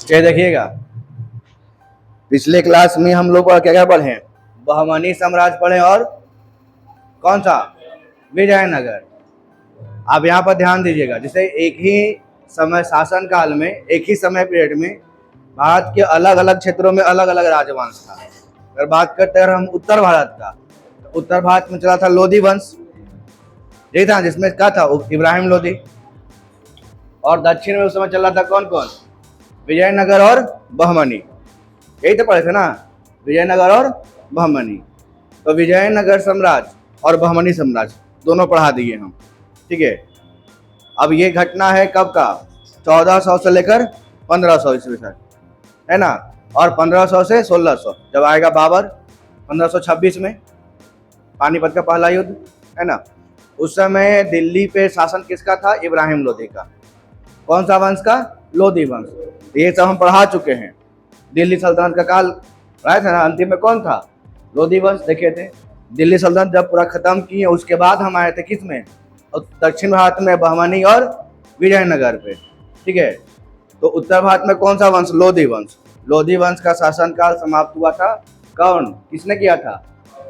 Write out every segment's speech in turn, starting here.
ये देखिएगा, पिछले क्लास में हम लोग क्या क्या पढ़े, बहमनी साम्राज्य पढ़े और कौन सा, विजयनगर। आप यहाँ पर ध्यान दीजिएगा, जैसे एक ही समय शासन काल में, एक ही समय पीरियड में भारत के अलग अलग क्षेत्रों में अलग अलग राजवंश था। अगर बात करते हैं हम उत्तर भारत का, तो उत्तर भारत में चला था लोधी वंश, यही था, जिसमें क्या था, इब्राहिम लोधी। और दक्षिण में उस समय चल रहा था कौन कौन, विजयनगर और बहमनी, यही तो पढ़े थे ना, विजयनगर और बहमनी। तो विजयनगर साम्राज्य और बहमनी साम्राज्य दोनों पढ़ा दिए हम, ठीक है। अब ये घटना है कब का, 1400 से लेकर 1500 ईस्वी तक, है ना। और 1500 से 1600 जब आएगा बाबर, 1526 में पानीपत का पहला युद्ध, है ना। उस समय दिल्ली पे शासन किसका था, इब्राहिम लोधी का। कौन सा वंश का, लोधी वंश। ये सब हम पढ़ा चुके हैं। दिल्ली सल्तनत का काल पढ़ाया था ना, अंतिम में कौन था, लोधी वंश देखे थे। दिल्ली सल्तनत जब पूरा खत्म किए, उसके बाद हम आए थे किस में, दक्षिण भारत में बहमनी और विजयनगर पे, ठीक है। तो उत्तर भारत में कौन सा वंश, लोधी वंश। लोधी वंश का शासनकाल समाप्त हुआ था, कौन, किसने किया था,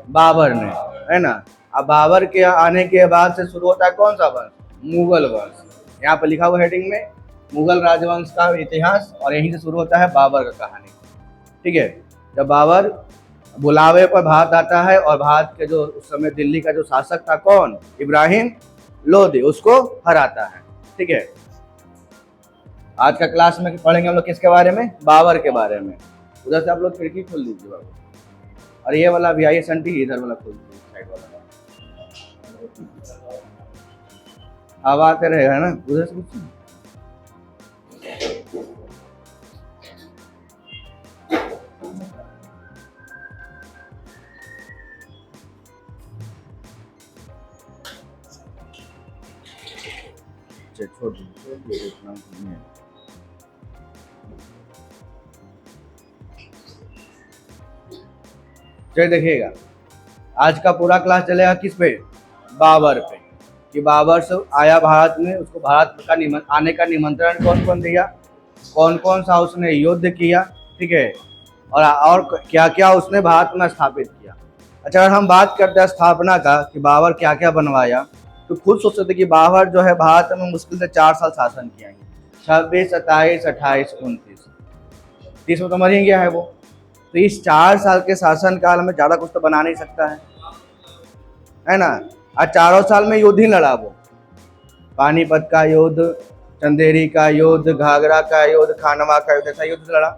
बाबर ने, है ना। अब बाबर के आने के बाद से शुरू होता है कौन सा वंश, मुगल वंश। यहाँ पे लिखा हुआ हेडिंग में, मुगल राजवंश का इतिहास, और यहीं से शुरू होता है बाबर का कहानी, ठीक है। जब बाबर बुलावे पर भारत आता है, और भारत के जो उस समय दिल्ली का जो शासक था कौन, इब्राहिम लोधी, उसको हराता है, ठीक है। आज का क्लास में पढ़ेंगे हम लोग किसके बारे में, बाबर के बारे में। उधर से आप लोग खिड़की खोल दीजिए बाबू, और ये वाला भी आइए संटी, इधर वाला खोल दीजिए, साइड वाला हवा आते रहेगा ना, उधर से कुछ छोड़ दीजिए, इतना नहीं है। चलिए देखिएगा, आज का पूरा क्लास चलेगा किस पे, बाबर पे, कि बाबर से आया भारत में, उसको भारत का आने का निमंत्रण कौन कौन दिया, कौन कौन सा उसने युद्ध किया, ठीक है, और क्या क्या उसने भारत में स्थापित किया। अच्छा, अगर हम बात करते हैं स्थापना का, कि बाबर क्या क्या बनवाया, तो खुद सोच सकते कि बाबर जो है भारत में मुश्किल से 4 साल शासन किया है, 26, 27, 28, 29, 30 में तो मर ही गया है वो। तो इस 4 साल के शासन काल में ज़्यादा कुछ तो बना नहीं सकता है ना। और 4 साल में युद्ध ही लड़ा वो, पानीपत का युद्ध, चंदेरी का युद्ध, घाघरा का युद्ध, खानवा का युद्ध, ऐसा युद्ध लड़ा।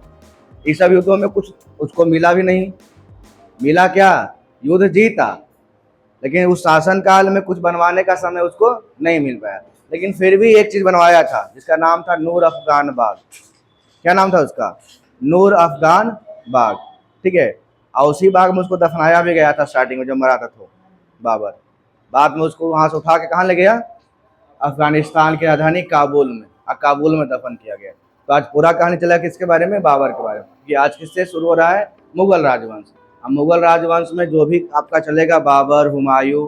इस सब युद्धों में कुछ उसको मिला भी नहीं, मिला क्या, युद्ध जीता, लेकिन उस शासन काल में कुछ बनवाने का समय उसको नहीं मिल पाया। लेकिन फिर भी एक चीज़ बनवाया था, जिसका नाम था नूर अफगान बाग। क्या नाम था उसका, नूर अफगान बाग, ठीक है। और उसी बाग में उसको दफनाया भी गया था स्टार्टिंग में, जब मरा था तो बाबर। बाद में उसको वहाँ से उठा के कहाँ ले गया, अफगानिस्तान की राजधानी काबुल में, और काबुल में दफन किया गया। तो आज पूरा कहानी चला किसके बारे में, बाबर के बारे में, कि आज किससे शुरू हो रहा है, मुगल राजवंश। अब मुगल राजवंश में जो भी आपका चलेगा, बाबर, हुमायूं,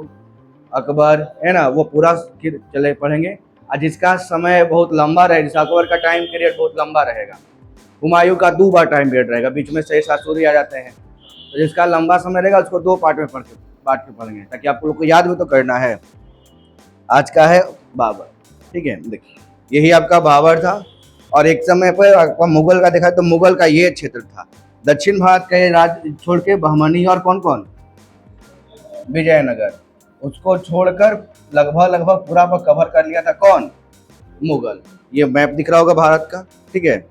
अकबर, है ना, वो पूरा चले पढ़ेंगे। और जिसका समय बहुत लंबा रहे, जैसे अकबर का टाइम पीरियड बहुत लंबा रहेगा, हुमायूं का 2 बार टाइम पीरियड रहेगा, बीच में 6 7 सूर्य आ जाते हैं। तो जिसका लंबा समय रहेगा उसको 2 पार्ट में बांट के पढ़ेंगे, ताकि आप लोग को याद भी तो करना है। आज का है बाबर, ठीक है। देखिए, यही आपका बाबर था। और एक समय पर आपका मुगल का देखा तो मुगल का ये क्षेत्र था, दक्षिण भारत का ये राज्य छोड़ के बहमनी और कौन कौन, विजयनगर, उसको छोड़कर लगभग पूरा पर कवर कर लिया था कौन, मुगल। ये मैप दिख रहा होगा भारत का, ठीक है।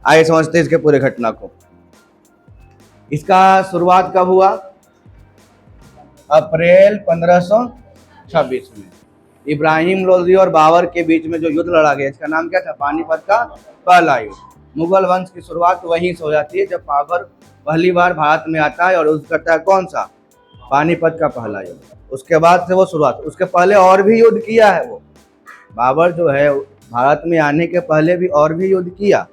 आइए समझते हैं इसके पूरे घटना को। इसका शुरुआत कब हुआ, अप्रैल 1526 में इब्राहिम लोधी और बाबर के बीच में जो युद्ध लड़ा गया, इसका नाम क्या था, पानीपत का पहला युद्ध। मुगल वंश की शुरुआत वहीं से हो जाती है, जब बाबर पहली बार भारत में आता है और युद्ध करता है कौन सा, पानीपत का पहला युद्ध। उसके बाद से वो शुरुआत, उसके पहले और भी युद्ध किया है वो, बाबर जो है भारत में आने के पहले भी और भी युद्ध किया,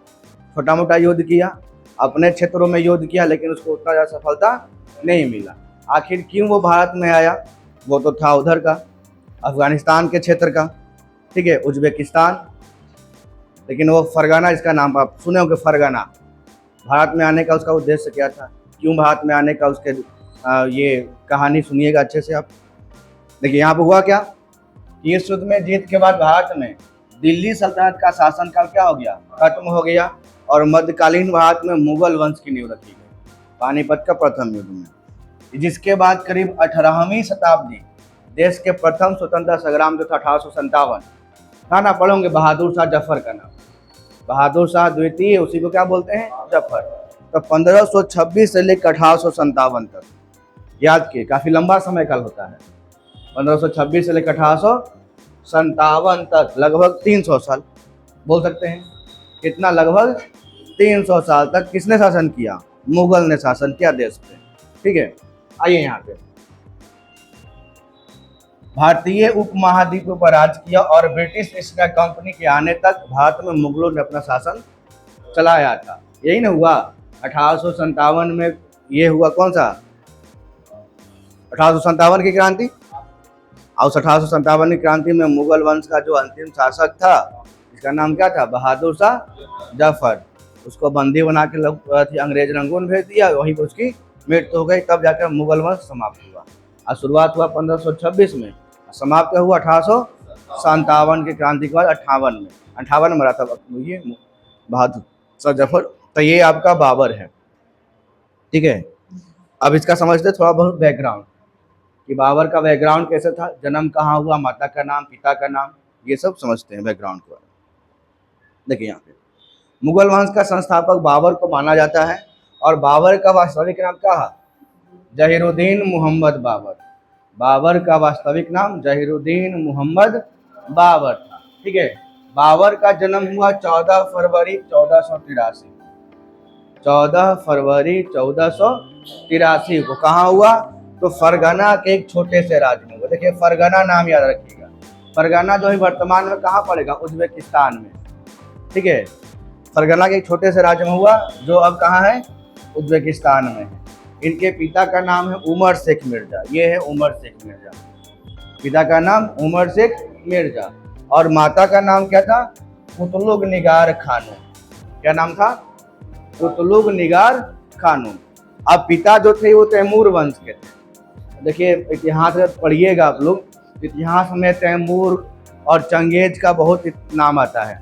छोटा मोटा युद्ध किया, अपने क्षेत्रों में युद्ध किया, लेकिन उसको उतना ज़्यादा सफलता नहीं मिला। आखिर क्यों वो भारत में आया, वो तो था उधर का, अफगानिस्तान के क्षेत्र का, ठीक है, उज्बेकिस्तान, लेकिन वो फरगाना, इसका नाम आप सुने होंगे फरगाना। भारत में आने का उसका उद्देश्य क्या था, क्यों भारत में आने का उसके ये कहानी सुनिएगा अच्छे से आप। देखिए यहाँ पर हुआ क्या कि इस युद्ध में जीत के बाद भारत में दिल्ली सल्तनत का शासनकाल क्या हो गया, खत्म हो गया, और मध्यकालीन भारत में मुगल वंश की नींव रखी गई पानीपत का प्रथम युद्ध में। जिसके बाद करीब 18वीं शताब्दी देश के प्रथम स्वतंत्रता संग्राम जो था 1857 था ना, पढ़ोगे बहादुर शाह जफर का नाम, बहादुर शाह द्वितीय, उसी को क्या बोलते हैं, जफर। तो 1526 से लेकर 1857 तक, याद किए काफी लंबा समय काल होता है। 1526 से लेकर 1857 तक, लगभग 300 साल बोल सकते हैं। कितना, लगभग 300 साल तक किसने शासन किया, मुगल ने शासन किया देश पे। ठीक है, आइए यहाँ पे भारतीय उपमहाद्वीप पर राज किया और ब्रिटिश ईस्ट इंडिया कंपनी के आने तक भारत में मुगलों ने अपना शासन चलाया था। यही ना हुआ 1857 में, ये हुआ कौन सा, 1857 की क्रांति। और 1857 की क्रांति में मुगल वंश का जो अंतिम शासक था, इसका नाम क्या था, बहादुर शाह जफर। उसको बंदी बना के अंग्रेज रंगून भेज दिया, वहीं पर उसकी मृत्यु हो गई। तब जाकर मुगल वंश समाप्त हुआ। और शुरुआत हुआ 1526 में, समाप्त हुआ 1857 की क्रांति के बाद 58 में मरा था ये बहादुर शाह जफर। तो ये आपका बाबर है। ठीक है, अब इसका समझते थोड़ा बहुत बैकग्राउंड कि बाबर का बैकग्राउंड कैसे था, जन्म कहाँ हुआ, माता का नाम, पिता का नाम, ये सब समझते हैं बैकग्राउंड को। देखिए यहाँ पे मुगल वंश का संस्थापक बाबर को माना जाता है, और बाबर का वास्तविक नाम क्या है, जहीरुद्दीन मोहम्मद बाबर। बाबर का वास्तविक नाम जहीरुद्दीन मोहम्मद बाबर था। ठीक है, बाबर का जन्म हुआ 14 फरवरी 1483, 14 फरवरी 1483 को। कहाँ हुआ, तो फरगना के एक छोटे से राज्य में हुआ। देखिए फरगना नाम याद रखिएगा। फरगना जो है वर्तमान में कहाँ पड़ेगा, उज्बेकिस्तान में। ठीक है, फरगना के एक छोटे से राज्य में हुआ, जो अब कहाँ है, उज्बेकिस्तान में है। इनके पिता का नाम है उमर शेख मिर्जा, ये है उमर शेख मिर्जा, पिता का नाम उमर शेख मिर्जा। और माता का नाम क्या था, कुतलुग निगार खानूम। क्या नाम था, कुतलुग निगार खानूम। अब पिता जो थे वो तैमूर वंश के थे। देखिए इतिहास पढ़िएगा आप लोग, इतिहास में तैमूर और चंगेज का बहुत नाम आता है,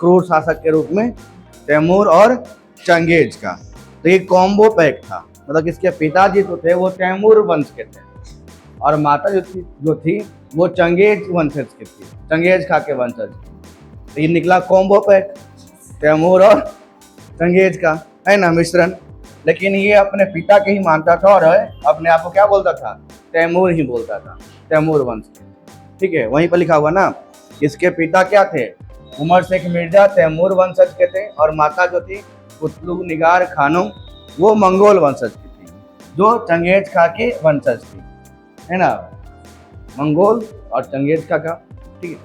क्रूर शासक के रूप में तैमूर और चंगेज का। तो ये कॉम्बो पैक था, मतलब इसके पिताजी जो थे वो तैमूर वंश के थे, और माता जो थी वो चंगेज वंशज की थी, चंगेज खा के वंशज। तो ये निकला कॉम्बो पैक, तैमूर और चंगेज का, है ना, मिश्रण। लेकिन ये अपने पिता के ही मानता था, और अपने आप को क्या बोलता था, तैमूर ही बोलता था, तैमूर वंश के। ठीक है, वहीं पर लिखा हुआ ना, इसके पिता क्या थे, उमर शेख मिर्जा तैमूर वंशज के थे, और माता जो थी कुतलुग निगार खानूम, वो मंगोल वंशज की थी, जो चंगेज खा के वंशज थी, है ना, मंगोल और चंगेज खा का। ठीक है,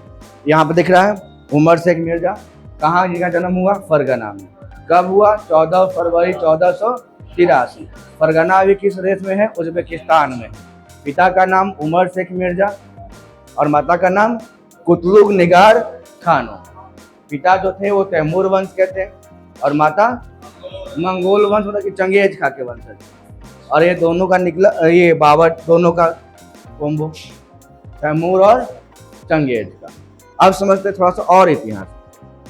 यहाँ पे दिख रहा है उमर शेख मिर्जा, कहाँ जिनका जन्म हुआ, फरगना में। कब हुआ, 14 फरवरी 1483। फरगना अभी किस देश में है, उज्बेकिस्तान में। पिता का नाम उमर शेख मिर्जा और माता का नाम कुतलुग निगार खानूम। पिता जो थे वो तैमूर वंश के थे, और माता मंगोल वंश, मतलब कि चंगेज खा के वंशज। और ये दोनों का निकला, ये बाबर दोनों का कॉम्बो, तैमूर और चंगेज का। अब समझते थोड़ा सा और इतिहास।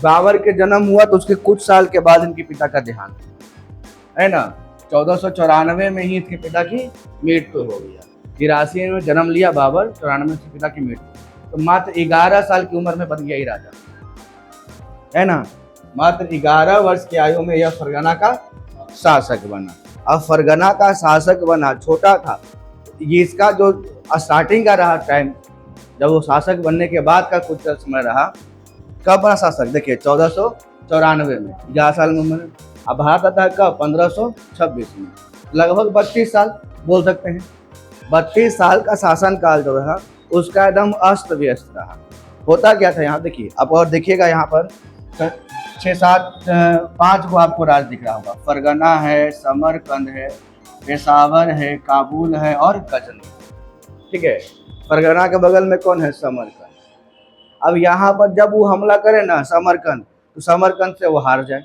बाबर के जन्म हुआ तो उसके कुछ साल के बाद इनके पिता का देहांत, है ना। 1494 में ही इसके पिता की मृत्यु हो गया। 83 में जन्म लिया बाबर, 94 में इसके पिता की मृत्यु। तो मात्र 11 साल की उम्र में बन गया ही राजा, है ना। मात्र 11 वर्ष की आयु में यह फरगना का शासक बना। अब फरगना का शासक बना, छोटा था ये, इसका जो स्टार्टिंग का रहा टाइम, जब वो शासक बनने के बाद का कुछ समय रहा, कब बना शासक, देखिए 1494 में, 11 साल में उम्र। अब भारत आता है कब, 1526 में, लगभग 32 साल बोल सकते हैं। 32 साल का शासन काल जो रहा उसका एकदम अस्त व्यस्त रहा। होता क्या था यहाँ देखिए, अब और देखिएगा यहाँ पर 5 को आपको राज्य दिख रहा होगा। फरगना है, समरकंद है, पेशावर है, काबुल है और गजनी। ठीक है, फरगना के बगल में कौन है, समरकंद। अब यहाँ पर जब वो हमला करे ना समरकंद, तो समरकंद से वो हार जाए,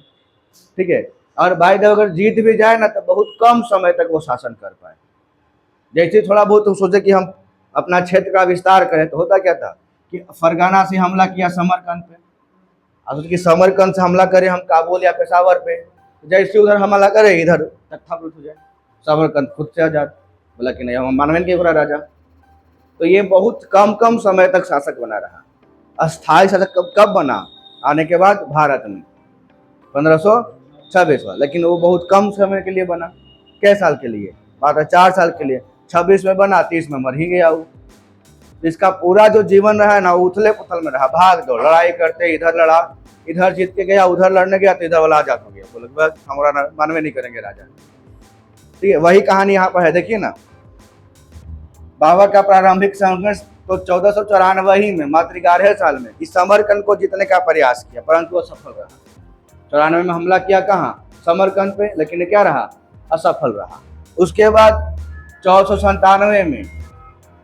ठीक है। और भाई जब अगर जीत भी जाए ना तो बहुत कम समय तक वो शासन कर पाए। जैसे थोड़ा बहुत तो सोचे कि हम अपना क्षेत्र का विस्तार करें, तो होता क्या था कि फरगाना से हमला किया समरकंद पे, अब कि समरकंद से हमला करें हम काबुल या पेशावर पे, जैसे उधर हमला करे इधर तख्तापलट हो जाए, समरकंद खुद से आजाद। बोला कि नहीं, हम मानवेंद्र के पूरा राजा। तो ये बहुत कम कम समय तक शासक बना रहा। अस्थायी शासक कब बना? आने के बाद भारत में 1526 में, लेकिन वो बहुत कम समय के लिए बना। कै साल के लिए? मात्र 4 साल के लिए। 26 में बना, 30 में मर ही गया वो। इसका पूरा जो जीवन रहा है ना, उथले पुथल में रहा, भाग दौड़, लड़ाई करते, इधर लड़ा, इधर जीत के गया, उधर लड़ने गया तो इधर वाला आजाद हो गया। बोले बस हमारा मानवे नहीं करेंगे राजा, ठीक है। वही कहानी यहाँ पर है, देखिए ना। बाबर का प्रारंभिक संघर्ष तो 1494 में, मात्र 11 साल में इस समरकंद को जीतने का प्रयास किया, परंतु असफल रहा। 94 में हमला किया कहाँ? समरकंद पे, लेकिन क्या रहा? असफल रहा। उसके बाद 1497 में,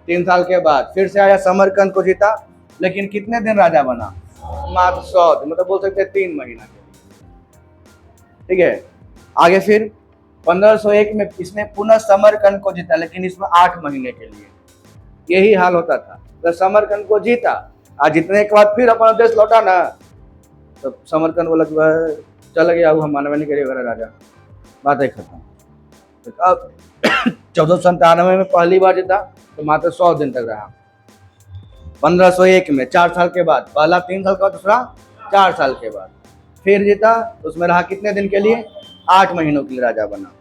3 साल के बाद फिर से आया, समरकंद को जीता, लेकिन कितने दिन राजा बना? मात्र 100 दिन, मतलब बोल सकते 3 महीना के लिए, ठीक है। आगे फिर 1501 में इसने पुनः समरकंद को जीता, लेकिन इसमें 8 महीने के लिए। यही हाल होता था, तो समरकंद को जीता और जीतने के बाद फिर अपना देश लौटा ना, तो समरकंद बोला चल गया, हम मानवे नहीं करेगा राजा, बात है खत्म। तो अब 1497 में पहली बार जीता तो मात्र 100 दिन तक रहा। 1501 में 4 साल के बाद, पहला 3 साल का, दूसरा 4 साल के बाद फिर जीता, तो उसमें रहा कितने दिन के लिए? 8 महीनों के लिए राजा बना।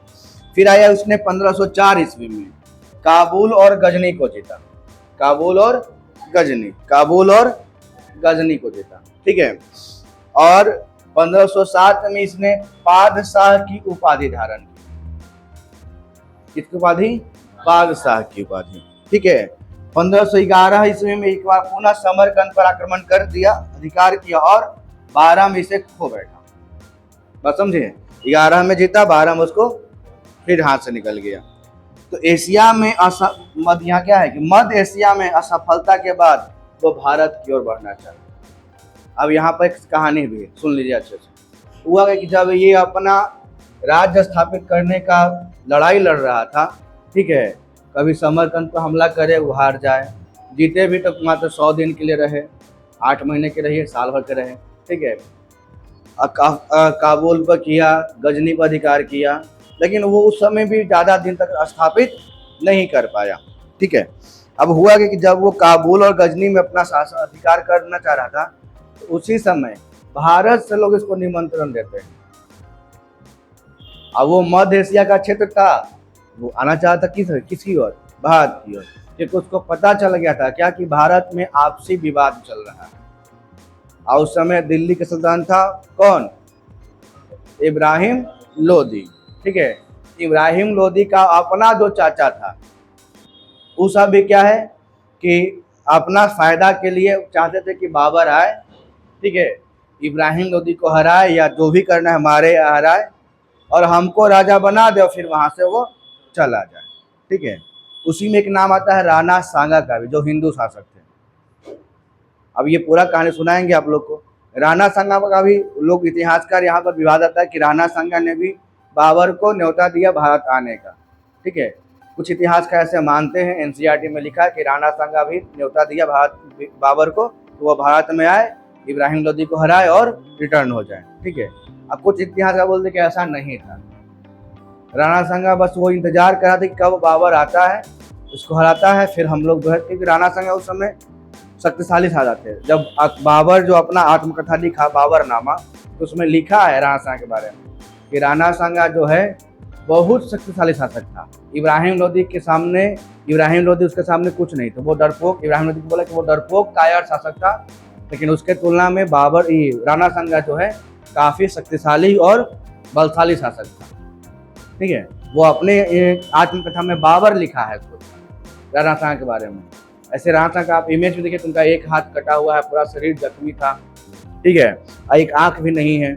फिर आया उसने 1504 ईस्वी में काबुल और गजनी को जीता, काबुल और गजनी को जीता, ठीक है। और 1507 में इसने बादशाह की उपाधि धारण की। किसकी उपाधि? बादशाह की उपाधि, ठीक है। 1511 ईस्वी में एक बार पुनः समरकंद पर आक्रमण कर दिया, अधिकार किया और 12 में इसे खो बैठा। बस समझे, 11 में जीता, 12 में उसको फिर हाथ से निकल गया। तो एशिया में यहाँ क्या है कि मध्य एशिया में असफलता के बाद वो भारत की ओर बढ़ना चाहा। अब यहाँ पर एक कहानी भी है, सुन लीजिए अच्छे से। हुआ कि जब ये अपना राज्य स्थापित करने का लड़ाई लड़ रहा था, ठीक है, कभी समरकंद पर हमला करे वो हार जाए, जीते भी तो मात्र 100 दिन के लिए रहे, 8 महीने के रहे, साल भर के रहे, ठीक है। काबुल पर किया, गजनी पर अधिकार किया, लेकिन वो उस समय भी ज़्यादा दिन तक स्थापित नहीं कर पाया, ठीक है। अब हुआ कि जब वो काबुल और गजनी में अपना शासन अधिकार करना चाह रहा था, तो उसी समय भारत से लोग इसको निमंत्रण देते हैं। अब वो मध्य एशिया का क्षेत्र था, वो आना चाहता किसकी ओर? भारत की ओर, क्योंकि उसको पता चल गया था क्या कि भारत में आपसी विवाद चल रहा है। और उस समय दिल्ली के सुल्तान था कौन? इब्राहिम लोदी, ठीक है। इब्राहिम लोदी का अपना जो चाचा था, उस अभी क्या है कि अपना फायदा के लिए चाहते थे कि बाबर आए, ठीक है, इब्राहिम लोदी को हराए या जो भी करना है हमारे हराए और हमको राजा बना दे और फिर वहाँ से वो चला जाए, ठीक है। उसी में एक नाम आता है राणा सांगा का भी, जो हिंदू शासक थे। अब ये पूरा कहानी सुनाएंगे आप लोग को। राणा सांगा का भी लोग इतिहासकार यहाँ पर विवाद आता है कि राणा सांगा ने भी बाबर को न्योता दिया भारत आने का, ठीक है। कुछ इतिहासकार ऐसे मानते हैं, एनसीईआरटी में लिखा है कि राणा सांगा भी न्योता दिया बाबर को, तो वह भारत में आए, इब्राहिम लोदी को हराए और रिटर्न हो जाए, ठीक है। अब कुछ इतिहासकार बोलते कि ऐसा नहीं था। राणा सांगा बस वो इंतजार कर रहा था कि कब बाबर आता है, उसको हराता है, फिर हम लोग जो है, क्योंकि राणा सांगा उस समय शक्तिशाली था जाते। जब बाबर जो अपना आत्मकथा लिखा बाबरनामा, तो उसमें लिखा है राणा सांगा के बारे में कि राणा सांगा जो है बहुत शक्तिशाली शासक था। इब्राहिम लोदी के सामने, इब्राहिम लोदी उसके सामने कुछ नहीं, तो वो डरपोक, इब्राहिम लोदी को बोला कि वो डरपोक कायर शासक था, लेकिन उसके तुलना में राणा सांगा जो है काफ़ी शक्तिशाली और बलशाली शासक था, ठीक है। वो अपने आत्मकथा में बाबर लिखा है खुद राणा सांगा के बारे में। ऐसे राणा सांगा का आप इमेज में देखिए, तो उनका एक हाथ कटा हुआ है, पूरा शरीर जख्मी था, ठीक है, और एक आँख भी नहीं है,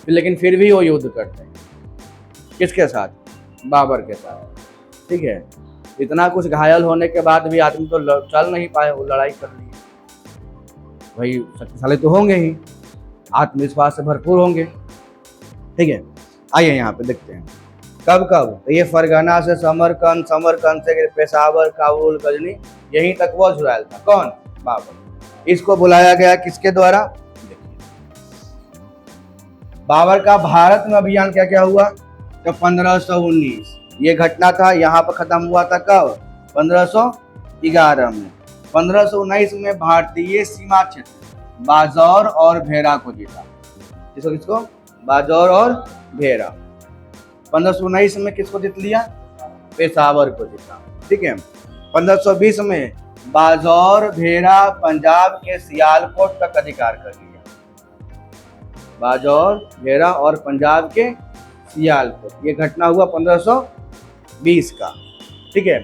लेकिन फिर भी वो युद्ध करते हैं। किसके साथ? बाबर के साथ, ठीक है। इतना कुछ घायल होने के बाद भी आदमी तो चल नहीं पाए, वो लड़ाई कर ली, भाई शक्तिशाली तो होंगे ही, आत्मविश्वास से भरपूर होंगे। ठीक है, आइए यहाँ पे देखते हैं कब कब। तो ये फरगना से समरकंद, समरकंद से पेशावर, काबुल, गजनी, यहीं तक वो झुरायल था। कौन? बाबर। इसको बुलाया गया किसके द्वारा? बाबर का भारत में अभियान क्या क्या हुआ? तो 1519 ये घटना था, यहाँ पर खत्म हुआ था कब? 1511 में। 1519 में भारतीय सीमा क्षेत्र बाजौर और भेरा को जीता। किसको किसको? बाजौर और भेरा। 1519 में किसको जीत लिया? पेशावर को जीता। ठीक है। 1520 में बाजौर भेरा पंजाब के सियालकोट तक अधिकार कर लिया। बाजौर भेरा और पंजाब के सियालकोट, ये घटना हुआ 1520 का। ठीक है।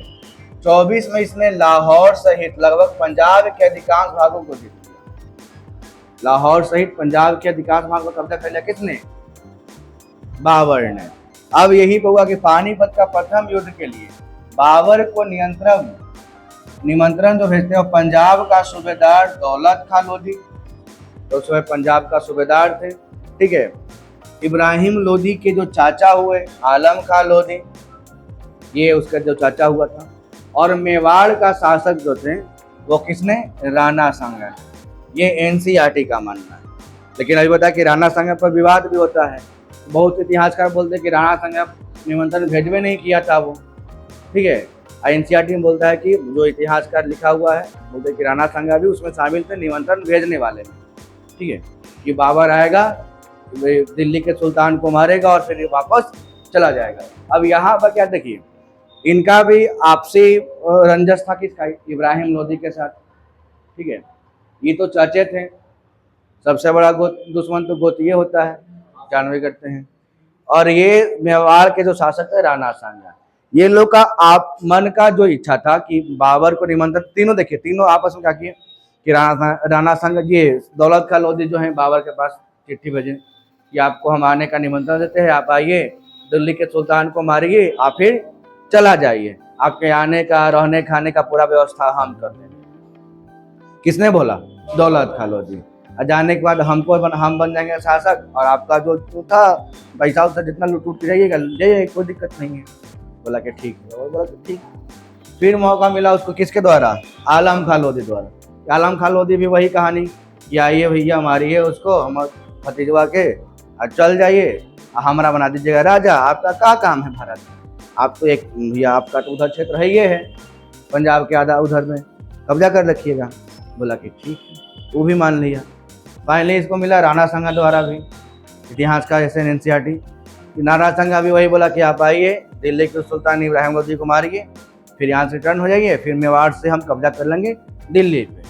24 में इसने लाहौर सहित लगभग पंजाब के अधिकांश भागों को जीत लिया। लाहौर सहित पंजाब के अधिकांश भागों को कब्जा कर लिया किसने? बाबर ने। अब यही पे हुआ कि पानीपत का प्रथम युद्ध के लिए बाबर को निमंत्रण जो भेजते हैं पंजाब का सूबेदार दौलत खां लोधी, तो उसमें पंजाब का सूबेदार थे। ठीक है। इब्राहिम लोधी के जो चाचा हुए आलम खां लोधी, ये उसका जो चाचा हुआ था। और मेवाड़ का शासक जो थे वो किसने? राणा सांगा। ये एनसीईआरटी का मानना है। लेकिन अभी बता कि राणा सांगा पर विवाद भी होता है। बहुत इतिहासकार बोलते हैं कि राणा सांगा निमंत्रण भेजवे नहीं किया था वो। ठीक है। एनसीईआरटी में बोलता है कि जो इतिहासकार लिखा हुआ है बोलते हैं कि राणा सांगा भी उसमें शामिल थे निमंत्रण भेजने वाले में। ठीक है। कि बाबर आएगा, दिल्ली के सुल्तान को मारेगा और फिर वापस चला जाएगा। अब यहाँ पर क्या देखिए, इनका भी आपसी रंजस था किसका? इब्राहिम लोधी के साथ। ठीक है। ये तो चाचे थे, सबसे बड़ा दुश्मन तो गोतिये होता है, जानवे करते हैं। और ये मेवाड़ के जो शासक है राणा सांगा, ये लोग का आप मन का जो इच्छा था कि बाबर को निमंत्रण, तीनों देखिए तीनों आपस में क्या किए कि राणा सांगा ये दौलत खां लोधी जो है बाबर के पास चिट्ठी भेजे कि आपको हम आने का निमंत्रण देते हैं, आप आइए, दिल्ली के सुल्तान को मारिए, आप फिर चला जाइए, आपके आने का रहने खाने का पूरा व्यवस्था हम कर देंगे। किसने बोला? दौलत खां लोधी। जाने के बाद हम बन जाएंगे शासक और आपका जो था पैसा उससे जितना लूट के जाइएगा, जाइए, कोई दिक्कत नहीं है। बोला कि ठीक है। बोला कि ठीक। फिर मौका मिला उसको किसके द्वारा? आलम खां लोधी द्वारा। आलम खां लोधी भी वही कहानी कि आइए भैया मारिए उसको, हम भतीजवा के, और चल जाइए, हमारा बना दीजिएगा राजा, आपका क्या काम है भारत में? आप तो एक भैया आपका तो उधर क्षेत्र है, ये है पंजाब के आधा उधर में कब्जा कर रखिएगा। बोला कि ठीक है, वो भी मान लिया। फाइनली इसको मिला राणा सांगा द्वारा भी, इतिहास का जैसे एनसीईआरटी, राणा सांगा भी वही बोला कि आप आइए, दिल्ली के सुल्तान इब्राहिम लोधी को मारिए, फिर यहाँ से रिटर्न हो जाइए, फिर मेवाड़ से हम कब्जा कर लेंगे दिल्ली पे।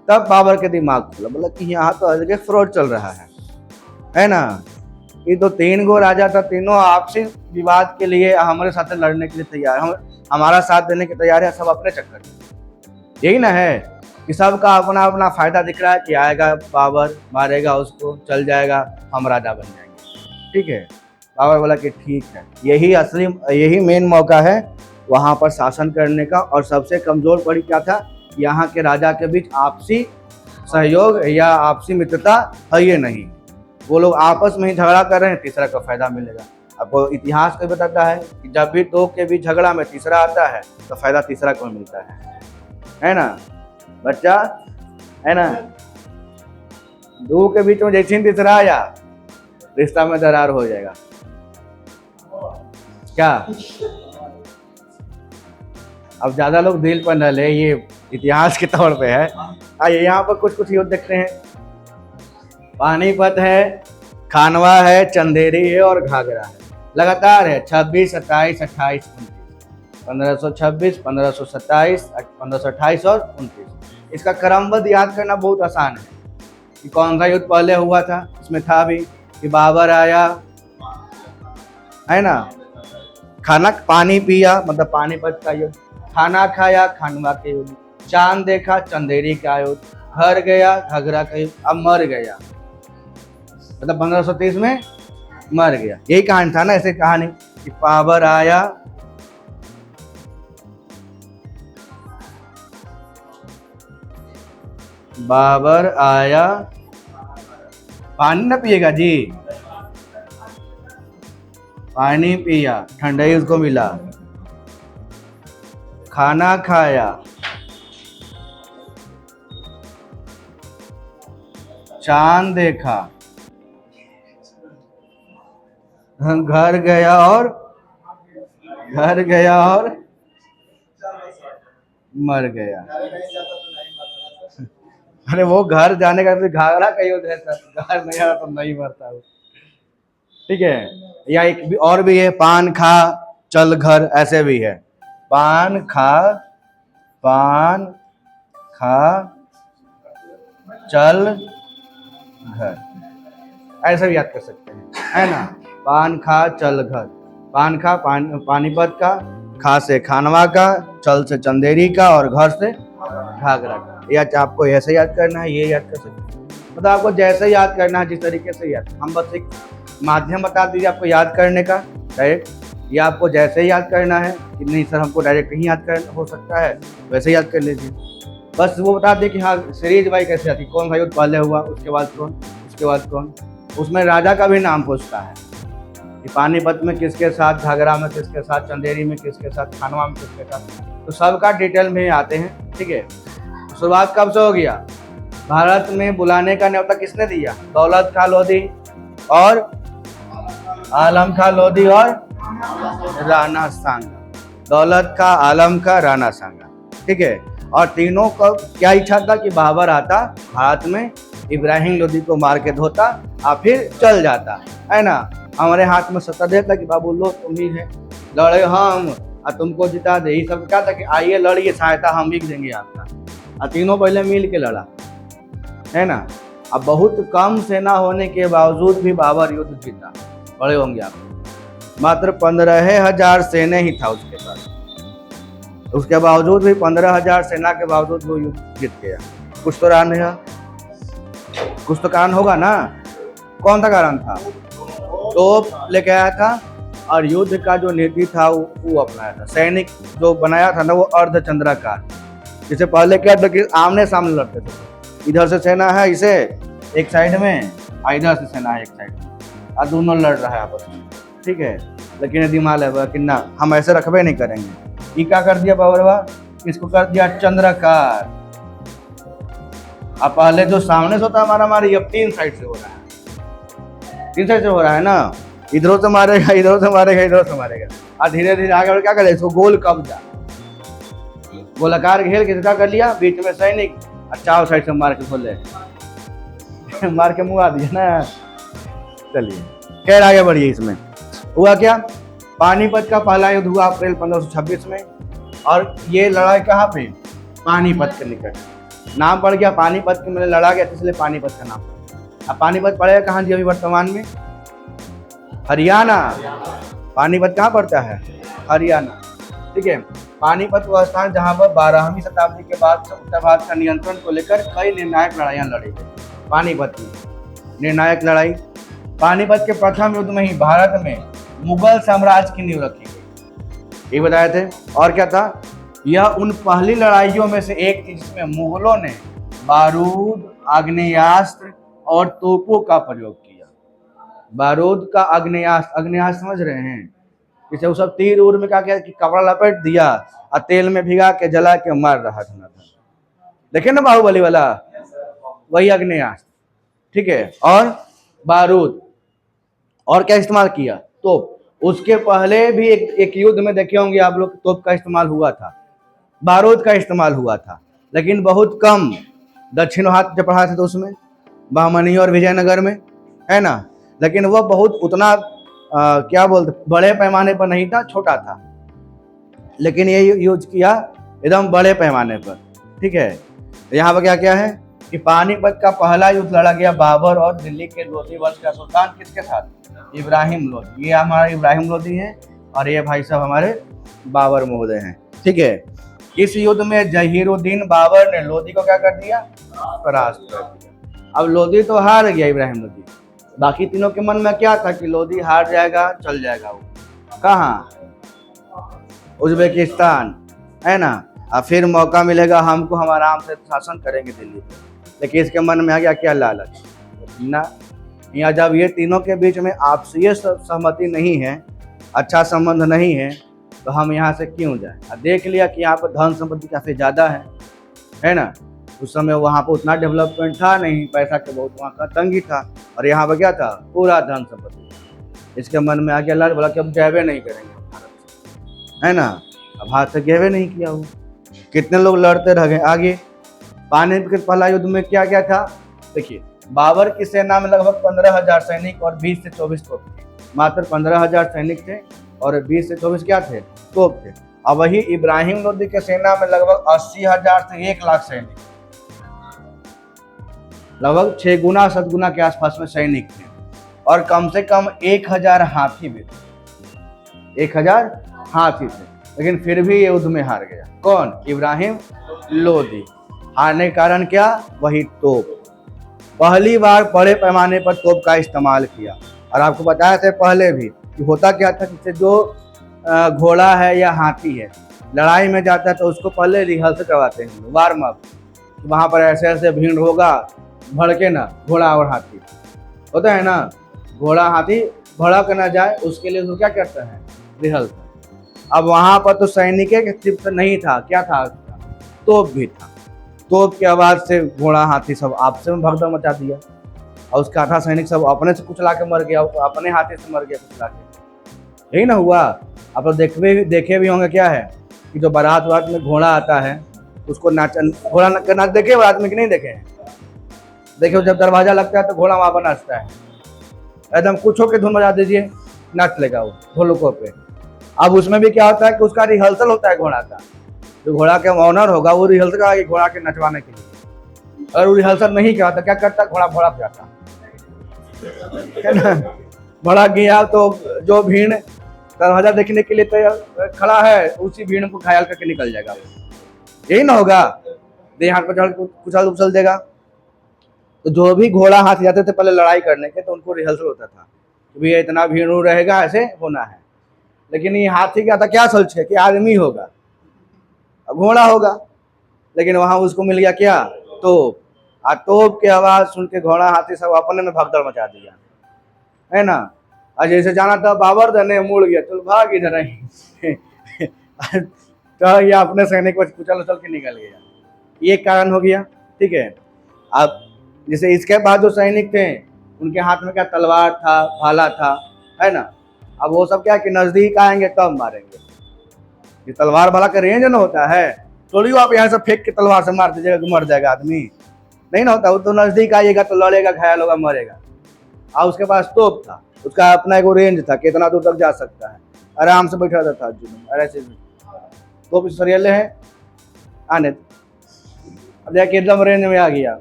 तब बाबर के दिमाग खुला, बोला कि यहाँ तो अलग फ्रॉड चल रहा है ना। ये तो 3 गो राजा था, तीनों आपसी विवाद के लिए हमारे साथ लड़ने के लिए तैयार, हमारा साथ देने के तैयार है, सब अपने चक्कर में। यही ना है कि सबका अपना अपना फायदा दिख रहा है कि आएगा बाबर, मारेगा उसको, चल जाएगा, हम राजा बन जाएंगे। ठीक है। बाबर बोला कि ठीक है, यही मेन मौका है वहाँ पर शासन करने का। और सबसे कमजोर पड़ी क्या था? यहाँ के राजा के बीच आपसी सहयोग या आपसी मित्रता है ये नहीं, वो लोग आपस में ही झगड़ा कर रहे हैं, तीसरा का फायदा मिलेगा। आपको इतिहास को बताता है कि जब भी दो के बीच झगड़ा में तीसरा आता है तो फायदा तीसरा को मिलता है ना बच्चा, है ना। दो के बीच में जैसे तीसरा आया रिश्ता में दरार हो जाएगा। क्या अब ज्यादा लोग दिल पर न ले, ये इतिहास के तौर पे है। आइए यहाँ पर कुछ युद्ध देखते हैं। पानीपत है, खानवा है, चंदेरी है और घाघरा है। लगातार है 26, 27, 28, 29, 1526, 1527, 1528 और 29। इसका क्रमबद्ध याद करना बहुत आसान है कि कौन सा युद्ध पहले हुआ था। इसमें था भी कि बाबर आया, है ना, खाना पानी पिया मतलब पानीपत का युद्ध, खाना खाया खानवा के युद्ध, चांद देखा चंदेरी का युद्ध, घर गया घाघरा का युद्ध, अब मर गया मतलब 1530 में मर गया। यही कहानी था ना, ऐसे कहानी कि बाबर आया, पानी ना पिएगा जी, पानी पिया, ठंडाई उसको मिला, खाना खाया, चांद देखा, घर गया और मर गया। अरे वो घर जाने का फिर घाघरा का युद्ध है सर, घर नहीं आया तो नहीं मरता वो। ठीक है, या एक भी और भी है, पान खा चल घर, ऐसे भी है, पान खा चल घर, ऐसे भी याद कर सकते हैं, है ना। पान खा चल घर, पान खा पानीपत का, खा से खानवा का, चल से चंदेरी का, और घर से घाघरा का। या आपको ऐसे याद करना है, ये याद कर सकते हैं, मतलब आपको जैसे याद करना है, जिस तरीके से याद, हम बस एक माध्यम बता दीजिए आपको याद करने का डायरेक्ट, या आपको जैसे याद करना है कि नहीं सर हमको डायरेक्ट नहीं याद करना हो सकता है, वैसे याद कर लीजिए। बस वो बता दें कि हाँ सीरीज वाई कैसे आती, कौन सा युद्ध पहले हुआ, उसके बाद कौन, उसके बाद कौन। उसमें राजा का भी नाम पूछता है कि पानीपत में किसके साथ, घाघरा में किसके साथ, चंदेरी में किसके साथ, खानवा में किसके साथ, तो सबका डिटेल में आते हैं। ठीक है, शुरुआत कब से हो गया, भारत में बुलाने का न्योता किसने दिया, दौलत खां लोधी और आलम खां लोधी और राणा सांगा, दौलत खां, आलम खां, राणा सांगा। ठीक है, और तीनों को क्या इच्छा था कि बाबर आता भारत में, इब्राहिम लोधी को मार के धोता और फिर चल जाता, है ना। हमारे हाथ में सत्ता देता कि बाबू लो तुम ही है, लड़े हम और तुमको जिता दे, ये सब क्या था कि आइए लड़िए, सहायता हम भी देंगे आपका, और तीनों पहले मिल के लड़ा, है ना। अब बहुत कम सेना होने के बावजूद भी बाबर युद्ध जीता, बड़े होंगे आप, मात्र 15,000 सेना ही था उसके पास, उसके बावजूद भी 15,000 सेना के बावजूद वो युद्ध जीत गया। कुछ तो कारण है, कुछ तो कारण होगा ना, कौन सा कारण था, तोप लेके आया था और युद्ध का जो नीति था वो अपनाया था, सैनिक जो बनाया था ना वो अर्धचंद्राकार, जिसे पहले क्या था कि आमने सामने लड़ते थे, इधर से सेना है इसे एक साइड में और इधर से सेना है एक साइड में, और दोनों लड़ रहा है आपस में। ठीक है, लेकिन दिमाग है कि ना हम ऐसे रखबे नहीं करेंगे, ये क्या कर दिया बाबरवा, इसको कर दिया चंद्राकार। अब पहले जो सामने से होता हमारा मारी, अब 3 साइड से हो रहा है, 3 साइड से हो रहा है ना, इधरों से मारेगा, इधरों से मारेगा, इधरों से मारेगा, और धीरे धीरे आगे बढ़ क्या करे, इसको गोल कब्जा, गोलाकार घेर के क्या कर लिया, बीच में सैनिक, और चारों साइड से मार के खोले मार के मुँह आ दिया ना। चलिए खैर आगे बढ़िए, इसमें हुआ क्या, पानीपत का पहला युद्ध हुआ अप्रैल 1526 में, और ये लड़ाई कहाँ पे, पानीपत के निकट, नाम पड़ गया पानीपत के, मैंने लड़ा गया इसलिए पानीपत का नाम पड़ा। अब पानीपत पड़ेगा कहाँ जी, अभी वर्तमान में हरियाणा, पानीपत कहाँ पड़ता है, हरियाणा। ठीक है, पानीपत वह स्थान जहाँ पर 12वीं शताब्दी के बाद से उत्तर भारत का नियंत्रण को लेकर कई निर्णायक लड़ाइयाँ लड़ी गई। पानीपत में निर्णायक लड़ाई, पानीपत के प्रथम युद्ध में ही भारत में मुगल साम्राज्य की नींव रखी गई, ये बताए थे। और क्या था, यह उन पहली लड़ाइयों में से एक थी जिसमें मुगलों ने बारूद, आग्नेयास्त्र और तोपों का प्रयोग किया। बारूद का आग्नेयास्त्र, आग्नेयास्त्र समझ रहे हैं, जैसे वो सब तीर उर में क्या किया कि कपड़ा लपेट दिया और तेल में भिगा के जला के मार रहा था, देखे ना बाहुबली वाला, वही आग्नेयास्त्र। ठीक है, और बारूद, और क्या इस्तेमाल किया, तोप। उसके पहले भी एक युद्ध में देखे होंगे आप लोग, तोप का इस्तेमाल हुआ था, बारूद का इस्तेमाल हुआ था, लेकिन बहुत कम। दक्षिण हाथ जब पढ़ा था तो उसमें बहमनी और विजयनगर में, है ना, लेकिन वह बहुत उतना क्या बोलते बड़े पैमाने पर नहीं था, छोटा था, लेकिन ये यूज किया एकदम बड़े पैमाने पर। ठीक है, यहाँ पर क्या क्या है कि पानीपत का पहला युद्ध लड़ा गया बाबर और दिल्ली के लोधी वंश का सुल्तान किसके साथ, इब्राहिम लोधी। ये हमारा इब्राहिम लोधी है और ये भाई साहब हमारे बाबर महोदय हैं। ठीक है, इस युद्ध में जहीरुद्दीन बाबर ने लोधी को क्या कर दिया, परास्त कर दिया। अब लोधी तो हार गया, इब्राहिम लोधी, बाकी तीनों के मन में क्या था कि लोधी हार जाएगा, चल जाएगा वो कहाँ, उज्बेकिस्तान, है ना, और फिर मौका मिलेगा हमको, हम आराम से शासन करेंगे दिल्ली पे। लेकिन इसके मन में आ गया क्या, लालच, ना या जब ये तीनों के बीच में आपसी सहमति नहीं है, अच्छा संबंध नहीं है, तो हम यहाँ से क्यों जाएं? देख लिया कि यहाँ पर धन संपत्ति काफ़ी ज़्यादा है ना। उस समय वहाँ पर उतना डेवलपमेंट था नहीं, पैसा के बहुत वहाँ का तंगी था, और यहाँ पर क्या था, पूरा धन संपत्ति। इसके मन में आ गया लाल, बोला कि अब गैवे नहीं करेंगे भारत से, है ना। अब हाथ से गैवे नहीं किया वो, कितने लोग लड़ते रह गए। आगे पानीपत के पहला युद्ध में क्या क्या था, देखिए बाबर की सेना में लगभग 15,000 सैनिक और 20 से 24 तोप थे। मात्र 15,000 सैनिक थे और 20 से 24 क्या थे, तोप थे। अब वही इब्राहिम लोदी के सेना में लगभग 80,000 से 1 लाख सैनिक, लगभग 6 गुना 7 गुना के आसपास में सैनिक थे, और कम से कम 1000 हाथी भी थे, 1000 हाथी थे। लेकिन फिर भी ये युद्ध में हार गया। कौन? इब्राहिम लोदी। हारने के कारण क्या? वही तोप। पहली बार बड़े पैमाने पर तोप का इस्तेमाल किया। और आपको बताया था पहले भी कि होता क्या था, कि जो घोड़ा है या हाथी है, लड़ाई में जाता है तो उसको पहले रिहर्सल करवाते हैं, वार्म अप। वहाँ पर ऐसे ऐसे भीड़ होगा, भड़के ना घोड़ा और हाथी, होता है ना, घोड़ा हाथी भड़क ना जाए, उसके लिए उसको क्या करते हैं, रिहर्सल। अब वहाँ पर तो सैनिक सिर्फ नहीं था, क्या था, तोप भी था। तोप की आवाज़ से घोड़ा हाथी सब आपस में भगदड़ मचा दिया, और उसका आधा सैनिक सब अपने से कुचला के मर गया, अपने हाथी से मर गया कुचला के। यही ना हुआ। आप लोग देखे भी होंगे क्या है, कि जो बारात में घोड़ा आता है, उसको घोड़ा नाच देखे बारात में कि नहीं देखे? देखिए जब दरवाजा लगता है तो घोड़ा वहाँ पर नाचता है, एकदम कुछ होकर धुन बजा दीजिए, नाच लेगा वो ढोलकों पे। अब उसमें भी क्या होता है कि उसका रिहर्सल होता है घोड़ा का। जो घोड़ा के ऑनर होगा वो रिहर्सल करेगा घोड़ा के नचवाने के लिए। अगर वो रिहर्सल नहीं किया तो क्या करता, घोड़ा भड़क जाता है ना। भड़क गया तो जो भीड़ दरवाजा देखने के लिए तो खड़ा है, उसी भीड़ को घायल करके निकल जाएगा। यही ना होगा, देह हाथ पर चढ़ कुचल उछल देगा। तो जो भी घोड़ा हाथ जाते थे पहले लड़ाई करने के, तो उनको रिहर्सल होता था कि भैया इतना भीड़ रहेगा, ऐसे होना है। लेकिन ये हाथी क्या था, क्या सोच के कि आदमी होगा, घोड़ा होगा, लेकिन वहां उसको मिल गया क्या, तोप। और तोप की आवाज सुन के घोड़ा हाथी सब अपने में भगदड़ मचा दिया, है ना। और जैसे जाना था बाबर दने मुड़ गया, चल भाग इधर ही तो ये अपने सैनिक को कुचल उचल के निकल गया। ये कारण हो गया, ठीक है। अब जैसे इसके बाद जो सैनिक थे उनके हाथ में क्या, तलवार था, भाला था, है ना। अब वो सब क्या कि नजदीक आएंगे तब मारेंगे। ये तलवार भाला का रेंज ना होता है, थोड़ी आप यहाँ से फेंक के तलवार से मार दीजिएगा तो मर जाएगा आदमी, नहीं ना होता। वो तो नजदीक आइएगा तो लड़ेगा, घायल होगा, मरेगा। और उसके पास तोप था, उसका अपना एक रेंज था, कितना दूर तक जा सकता है, आराम से बैठा रहता था ऐसे। तोप सरियले है आने, देखिए एकदम रेंज में आ गया,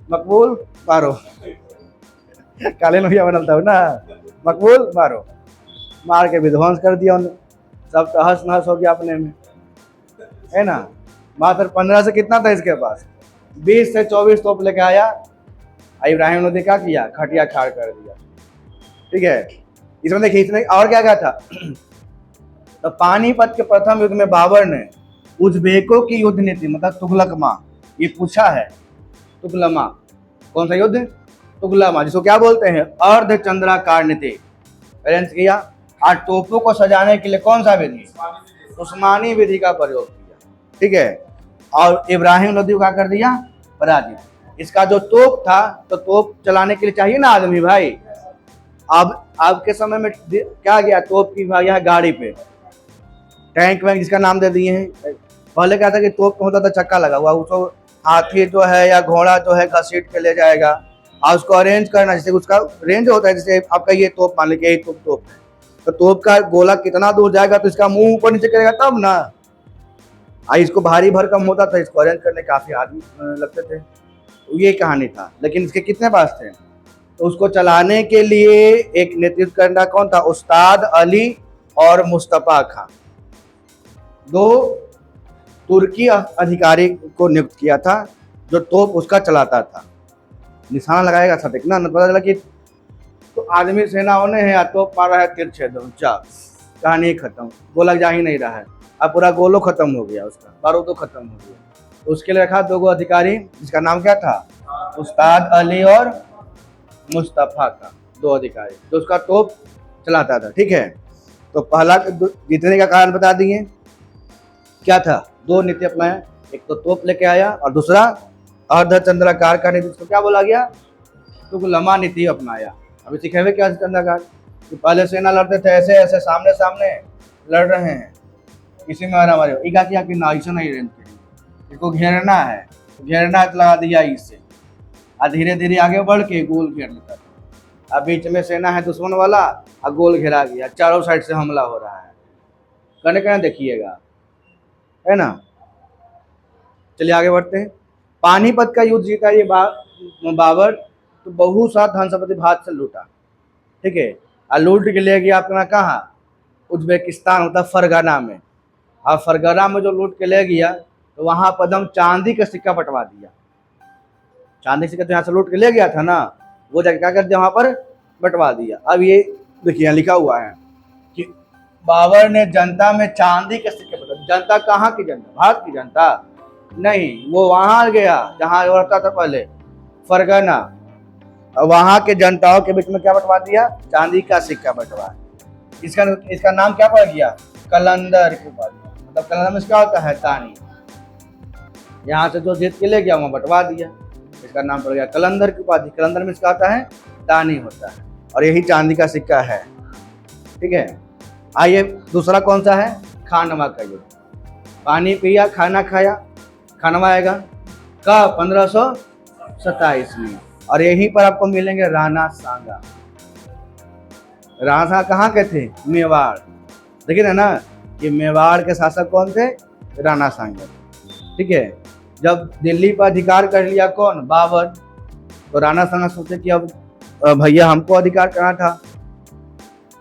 मकबूल मारो काले लोहिया बनता हूँ ना, मकबूल मारो, मार के विध्वंस कर दिया उन्हें। सब तहस नहस हो गया अपने में, है ना। मात्र 15 से कितना था इसके पास, 20 से 24 तोप लेके आया। इब्राहिम लोदी क्या किया, खटिया खाड़ कर दिया, ठीक है। इसमें देखिए इसमें और क्या क्या था तो पानीपत के प्रथम युद्ध में बाबर ने उज्बेकों की युद्ध नीति, मतलब तुगलकमा, ये पूछा है। तुगलमा कौन सा युद्ध, तुगलमा, जिसको क्या बोलते हैं, अर्धचंद्राकार नीति, अरेंज किया। और तोपों को सजाने के लिए कौन सा विधि, उस्मानी विधि का प्रयोग किया, ठीक है। और इब्राहिम लोदी को क्या कर दिया, पराजित। इसका जो तोप था, तो तोप चलाने के लिए चाहिए ना आदमी भाई। अब आपके समय में क्या गया, तोप की गया गाड़ी पे, टैंक वैंक जिसका नाम दे दिए हैं। पहले क्या था कि तोप होता था चक्का लगा हुआ, उसको हाथी जो है या घोड़ा जो है घसीट के ले जाएगा, और उसको अरेंज करना, जैसे उसका रेंज होता है। जैसे आपका ये तोप मान लीजिए, यही तोप है, तो तोप का गोला कितना दूर जाएगा, तो इसका मुंह ऊपर नीचे करेगा तब ना। इसको भारी भरकम होता था, इसको अरेंज करने काफी आदमी लगते थे। ये कहानी था। लेकिन इसके कितने पास थे, तो उसको चलाने के लिए एक नेतृत्व करना कौन था, उस्ताद अली और मुस्तफा खां, 2 तुर्की अधिकारी को नियुक्त किया था, जो तोप उसका चलाता था। निशाना लगाएगा था, देखना न पता चला कि तो आदमी सेनाओं ने है या तोप मार रहा है, तिरछे दो कहानी खत्म, गोला जा ही नहीं रहा है। अब पूरा गोलो खत्म हो गया, उसका बारूदो खत्म हो गया। तो उसके लिए रखा 2 अधिकारी, जिसका नाम क्या था, उस्ताद अली और मुस्तफा का, 2 अधिकारी, जो उसका तोप चलाता था। ठीक है, तो पहला जीतने का कारण बता दिए, क्या था? 2 नीति अपनाया, एक तो तोप लेके आया और दूसरा अर्धचंद्राकार का नीति, उसको क्या बोला गया? तो लम्बा नीति अपनाया। अभी सिखेवे क्या चंद्राकार, कि पहले सेना लड़ते थे ऐसे ऐसे सामने सामने लड़ रहे हैं, इसी में हमारे इका किया कि ना ऐसा नहीं रेंज करेंगे, इसको घेरना है, तो घेरना लगा दिया इससे, और धीरे धीरे आगे बढ़ के गोल घेर लेता था। अब बीच में सेना है दुश्मन वाला, और गोल घेरा गया, चारों साइड से हमला हो रहा है। कहने कहना देखिएगा, है ना। चलिए आगे बढ़ते हैं। पानीपत का युद्ध जीता ये बाबर, तो बहुत सा धन संपत्ति भारत से लूटा। ठीक है, और लूट के ले गया अपना कहाँ? उज्बेकिस्तान होता फरगना में। और फरगना में जो लूट के ले गया, तो वहां पर एकदम चांदी का सिक्का बंटवा दिया। चांदी सिक्का तो यहाँ से लूट के ले गया था ना, वो जाके क्या कर दिया, वहां पर बंटवा दिया। अब ये देखिए यहाँ लिखा हुआ है कि बाबर ने जनता में चांदी के सिक्के बंटवा। जनता कहाँ की जनता? भारत की जनता नहीं, वो वहां गया जहां रहता था पहले, फरगना, वहां के जनताओं के बीच में क्या बंटवा दिया? चांदी का सिक्का बंटवा। इसका नाम क्या पड़ गया? कलंदर की उपाधि। मतलब कलंदर में क्या होता है? तानी। यहाँ से जो जीत के ले गया वहां बंटवा दिया, इसका नाम पड़ गया कलंदर की उपाधि। कलंदर में इसका होता है तानी होता है, और यही चांदी का सिक्का है। ठीक है, आइए दूसरा कौन सा है? खानवा का युद्ध। पानी पिया, खाना खाया, खानवा आएगा कब? 1527 में। और यहीं पर आपको मिलेंगे राणा सांगा। राणा सांगा कहाँ के थे? मेवाड़। देखिए ना कि मेवाड़ के शासक कौन थे? राणा सांगा। ठीक है, जब दिल्ली पर अधिकार कर लिया कौन? बाबर। तो राणा सांगा सोचे कि अब भैया हमको अधिकार करना था,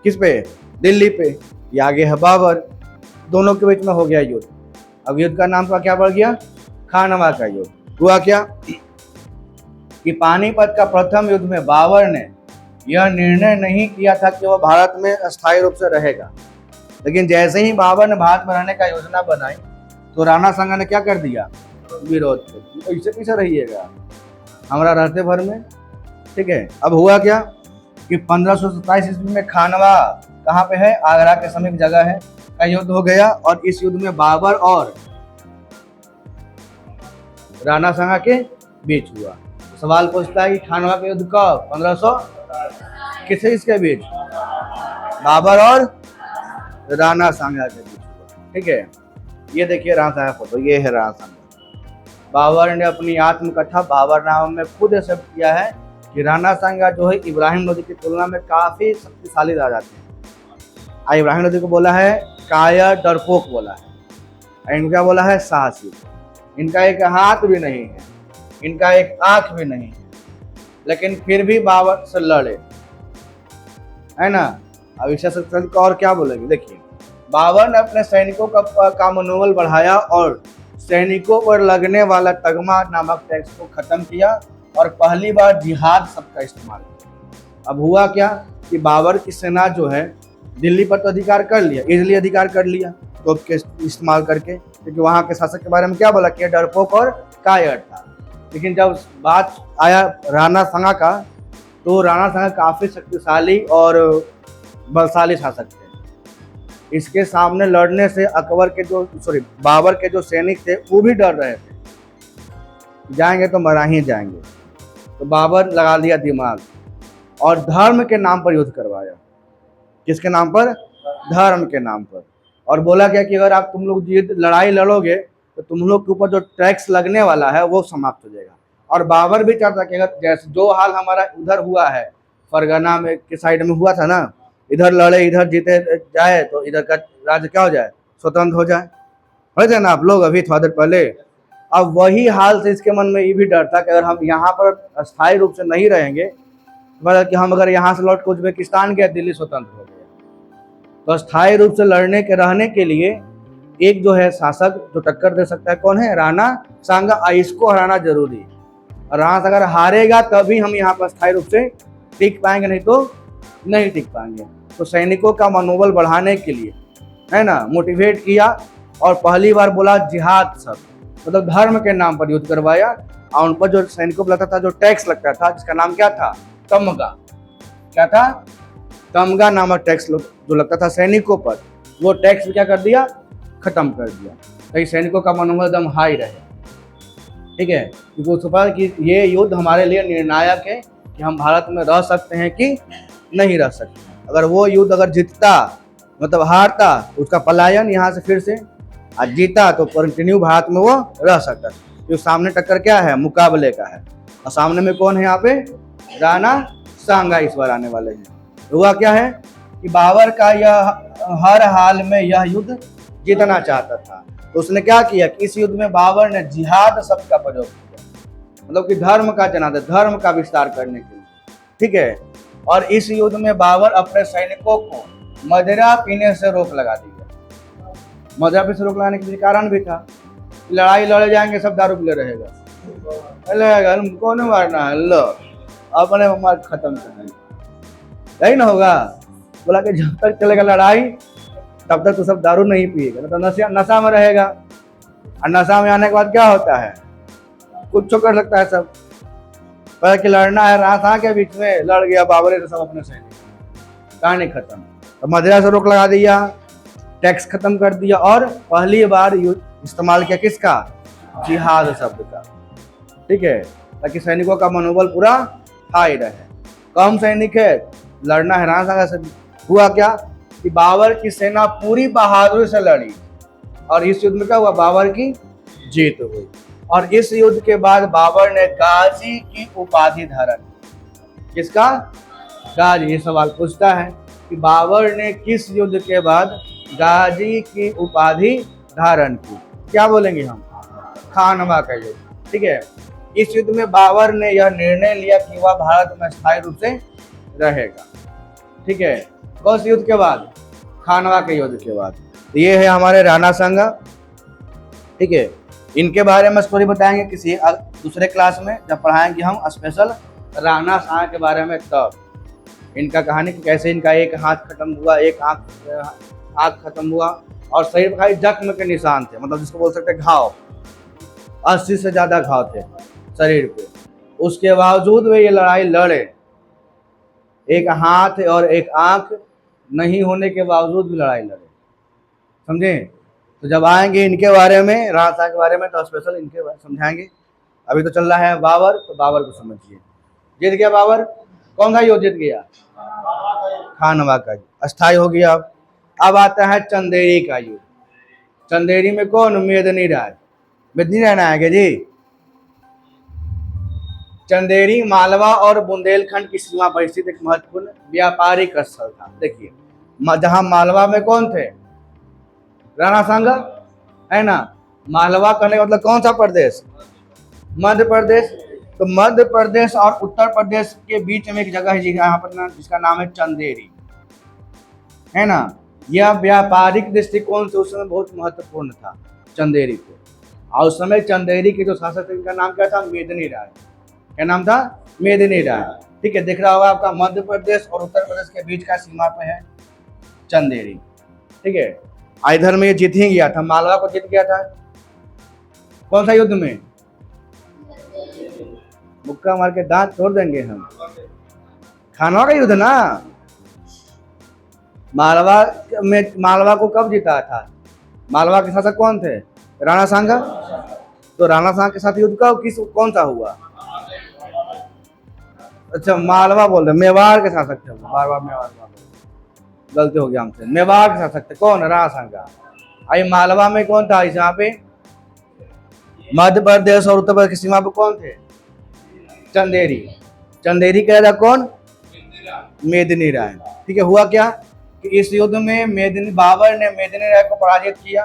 किस पे? दिल्ली पे। ये आगे है बाबर। दोनों के बीच में हो गया युद्ध। अब युद्ध का नाम क्या पड़ गया? खानवा का युद्ध। हुआ क्या कि पानीपत का प्रथम युद्ध में बाबर ने यह निर्णय नहीं किया था कि वह भारत में अस्थायी रूप से रहेगा, लेकिन जैसे ही बाबर ने भारत में रहने का योजना बनाई, तो राणा सांगा ने क्या कर दिया? विरोध कर। इससे पीछे रहिएगा, हमारा रहते भर में। ठीक है, अब हुआ क्या कि 1527 ईस्वी में खानवा कहाँ पे है? आगरा के समीप जगह है, का युद्ध हो गया। और इस युद्ध में बाबर और राणा सांगा के बीच हुआ। तो सवाल पूछता है कि खानवा का युद्ध कब? 1500 किसे इसके बीच? बाबर और राणा सांगा के बीच हुआ। ठीक है, ये देखिए राणा सांगा फोटो, ये है राणा सांगा। बाबर ने अपनी आत्मकथा बाबर नाम में खुद ऐसा किया है कि राणा सांगा जो है इब्राहिम लोधी की तुलना में काफी शक्तिशाली राजा थे। इब्राहिम लोधी को बोला है कायर, डरपोक बोला है। इनको क्या बोला है? साहसी। इनका एक हाथ भी नहीं है, इनका एक आंख भी नहीं है, लेकिन फिर भी बाबर से लड़े, है ना। अब इसे और क्या बोलेंगे? देखिए, बाबर ने अपने सैनिकों का मनोबल बढ़ाया और सैनिकों पर लगने वाला तगमा नामक टैक्स को खत्म किया, और पहली बार जिहाद शब्द का इस्तेमाल किया। अब हुआ क्या कि बाबर की सेना जो है दिल्ली पर तो अधिकार कर लिया, इजली अधिकार कर लिया तोप के इस्तेमाल करके, क्योंकि वहां के शासक के बारे में क्या बोला कि डरपोक और कायर था। लेकिन जब बात आया राणा सांगा का, तो राणा सांगा काफी शक्तिशाली और बलशाली शासक थे। इसके सामने लड़ने से बाबर के जो सैनिक थे वो भी डर रहे थे, जाएंगे तो मरा ही जाएंगे। तो बाबर लगा लिया दिमाग और धर्म के नाम पर युद्ध करवाया। किसके नाम पर? धर्म के नाम पर। और बोला क्या कि अगर तुम लोग लड़ाई लड़ोगे तो तुम लोग के ऊपर जो टैक्स लगने वाला है वो समाप्त हो जाएगा। और बाबर भी चाहता कि अगर जैसे जो हाल हमारा उधर हुआ है, फरगना में के साइड में हुआ था ना, इधर लड़े इधर जीते जाए तो इधर का राज्य क्या हो जाए? स्वतंत्र हो जाए। समझ ना आप लोग, अभी थोड़ा देर पहले। अब वही हाल से इसके मन में ये भी डर था कि अगर हम यहाँ पर अस्थायी रूप से नहीं रहेंगे, मतलब कि हम अगर यहाँ से लौट के उज्बेकिस्तान गए, दिल्ली स्वतंत्र हो गया, तो अस्थायी रूप से रहने के लिए एक जो है शासक जो टक्कर दे सकता है, कौन है? राणा सांगा। इसको हराना जरूरी है। और राणा सांगा अगर हारेगा तभी हम यहाँ पर अस्थायी रूप से टिक पाएंगे, नहीं तो नहीं टिक पाएंगे। तो सैनिकों का मनोबल बढ़ाने के लिए, है ना, मोटिवेट किया और पहली बार बोला जिहाद शब्द, मतलब धर्म के नाम पर युद्ध करवाया। और उन पर जो सैनिकों पर लगता था, जो टैक्स लगता था, जिसका नाम क्या था? तमगा। क्या था? तमगा नामक टैक्स जो लगता था सैनिकों पर, वो टैक्स क्या कर दिया? खत्म कर दिया, ताकि सैनिकों का मनोबल एकदम हाई रहे। ठीक है, क्योंकि उसको पता कि ये युद्ध हमारे लिए निर्णायक है कि हम भारत में रह सकते हैं कि नहीं रह सकते। अगर वो युद्ध अगर जीतता, मतलब हारता, उसका पलायन यहाँ से फिर से, और जीता तो कंटिन्यू भारत में वो रह सकता। तो सामने टक्कर क्या है? मुकाबले का है। और सामने में कौन है यहाँ पे? राणा सांगा इस बार आने वाले हैं। तो हुआ क्या है कि बाबर का यह हर हाल में यह युद्ध जीतना चाहता था। तो उसने क्या किया कि इस युद्ध में बाबर ने जिहाद शब्द का प्रयोग किया, मतलब कि धर्म का जनादेश, धर्म का विस्तार करने के लिए। ठीक है, और इस युद्ध में बाबर अपने सैनिकों को मदिरा पीने से रोक लगा दिया। मदिरा पीने से रोक लगाने के कारण भी था, लड़ाई लड़े जाएंगे सब दारू पीले रहेगा, कौन मारना है, लो अपने मार खत्म करना, यही ना होगा। बोला कि जब तक चलेगा लड़ाई तब तक तो सब दारू नहीं पिएगा, तो नशा में रहेगा। और नशा में आने के बाद क्या होता है? कुछ कर सकता है सब। पर कि लड़ना है, राणा के बीच में लड़ गया बाबर तो सब अपने सैनिक, कहानी खत्म। तो मदिरा से रोक लगा दिया, टैक्स खत्म कर दिया, और पहली बार इस्तेमाल किया किसका? जिहाद शब्द का। ठीक है, ताकि सैनिकों का मनोबल पूरा हाई रहे। कम सैनिक है, लड़ना है राणा सांगा से। हुआ क्या कि बाबर की सेना पूरी बहादुरी से लड़ी, और इस युद्ध में क्या हुआ? बाबर की जीत हुई। और इस युद्ध के बाद बाबर ने गाजी की उपाधि धारण की। किसका? गाजी। ये सवाल पूछता है कि बाबर ने किस युद्ध के बाद गाजी की उपाधि धारण की? क्या बोलेंगे हम? खानवा का युद्ध। ठीक है, इस युद्ध में बाबर ने यह निर्णय लिया कि वह भारत में स्थायी रूप से रहेगा। ठीक है, कौन से युद्ध के बाद? खानवा के युद्ध के बाद। ये है हमारे राणा सांगा। ठीक है, इनके बारे में स्टोरी बताएंगे किसी दूसरे क्लास में, जब पढ़ाएंगे हम स्पेशल राणा सांगा के बारे में, तब इनका कहानी कि कैसे इनका एक हाथ खत्म हुआ, एक आँख खत्म हुआ, और शरीर पर खाली जख्म के निशान थे, मतलब जिसको बोल सकते घाव, 80 से ज्यादा घाव थे शरीर पे। उसके बावजूद वे ये लड़ाई लड़े, एक हाथ और एक आंख नहीं होने के बावजूद भी लड़ाई लड़े। समझे? तो जब आएंगे इनके बारे में, राणा सांगा के बारे में, तो स्पेशल इनके बारे में समझाएंगे। अभी तो चल रहा है बाबर, तो बाबर को समझिए। जीत गया बाबर। कौन सा युद्ध जीत गया? खानवा का युद्ध, अस्थायी हो गया। अब आता है चंदेरी का युद्ध। चंदेरी में कौन? मेदिनी राय। मेदिनी राय आएंगे जी। चंदेरी मालवा और बुंदेलखंड की सीमा पर स्थित एक महत्वपूर्ण व्यापारिक स्थल था। देखिए, जहां मालवा में कौन थे? राणा सांगा, है ना। मालवा कहने का मतलब कौन सा प्रदेश? मध्य प्रदेश। तो मध्य प्रदेश और उत्तर प्रदेश के बीच में एक जगह है यहाँ पर ना, जिसका नाम है चंदेरी, है ना। यह व्यापारिक दृष्टिकोण से उस समय बहुत महत्वपूर्ण था चंदेरी को। और उस समय चंदेरी के जो शासक थे, इनका नाम क्या था? मेदिनी राय। क्या नाम था? मेदिनी राय। ठीक है, दिख रहा होगा आपका, मध्य प्रदेश और उत्तर प्रदेश के बीच का सीमा पे है चंदेरी। ठीक है, इधर में ये जीत ही गया था, मालवा को जीत गया था। कौन सा युद्ध में? मुक्का मार के दांत तोड़ देंगे हम। खानवा का युद्ध ना। मालवा को कब जीता था? मालवा के शासक कौन थे? राणा सांगा। तो राणा सांगा के साथ युद्ध कौन सा हुआ? अच्छा, मालवा बोल रहे, मेवाड़ के शासक थे। बार बार मेवाड़, गलती हो गया हमसे। मेवाड़ के शासक थे कौन? राणा सांगा। आई मालवा में कौन था? यहाँ पे मध्य प्रदेश और उत्तर प्रदेश की सीमा पे कौन थे? चंदेरी। चंदेरी का राजा कौन? मेदिनी राय। ठीक है, हुआ क्या कि इस युद्ध में बाबर ने मेदिनी राय को पराजित किया,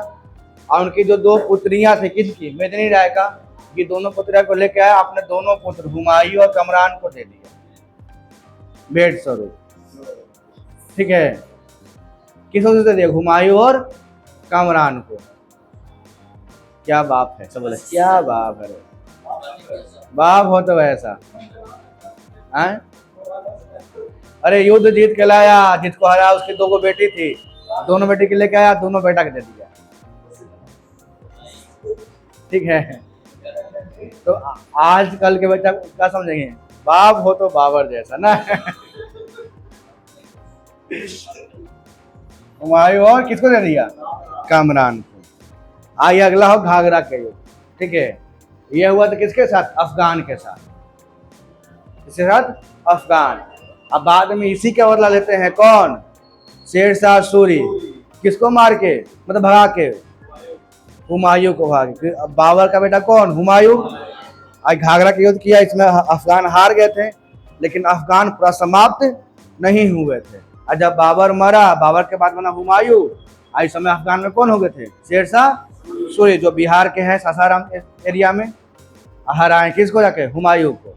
और उनकी जो दो पुत्रियां थी, किसकी? मेदिनी राय का, ये दोनों पुत्रियों को लेकर आया, अपने दोनों पुत्र हुमायूं और कमरान को दे दिया भेंट स्वरूप। ठीक है, किसको दे दिया? हुमायूं और कमरान को। क्या बाप है, सब बोले क्या बाप है, बाप हो तो ऐसा है। अरे युद्ध जीत के लाया, जिसको हरा उसकी दो बेटी थी, दोनों बेटी के लेके आया, दोनों बेटा के दे दिया। ठीक है, तो आजकल के बच्चा क्या समझेंगे? बाप हो तो बाबर जैसा ना। हुमायूं और किसको दे दिया? कामरान को। आइए अगला हो घाघरा के युद्ध। ठीक है, ये हुआ तो किसके साथ? अफगान के साथ। किसके साथ? अफगान। अब बाद में इसी का बदला लेते हैं कौन? शेरशाह सूरी। किसको मार के, मतलब भगा के? हुमायूं को भाग के। अब बाबर का बेटा कौन? हुमायूं। आज घाघरा का युद्ध किया, इसमें अफगान हार गए थे, लेकिन अफगान पूरा समाप्त नहीं हुए थे। और जब बाबर मरा, बाबर के बाद बना हुमायूं। इस समय अफगान में कौन हो गए थे? शेरशाह सूरी, जो बिहार के हैं सासाराम एरिया में। हराए किसको? जाके हुमायूं को।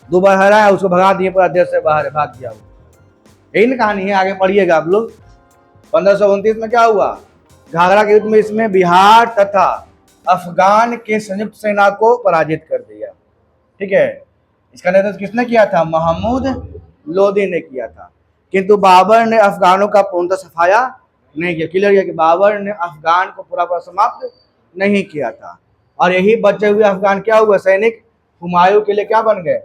2 बार हराया, उसको भगा दिए, पूरा देश से बाहर भाग गया। यही ना कहानी है, आगे पढ़िएगा आप लोग। 1529 में क्या हुआ? घाघरा के युद्ध में इसमें बिहार तथा अफगान के संयुक्त सेना को पराजित कर दिया। ठीक है, इसका नेतृत्व किसने किया था? महमूद लोदी ने किया था। किंतु बाबर ने अफगानों का पूर्णतः सफाया नहीं किया। क्लियर किया कि बाबर ने अफगान को पूरा समाप्त नहीं किया था। और यही बचे हुए अफगान क्या हुआ? सैनिक हुमायूं के लिए क्या बन गए?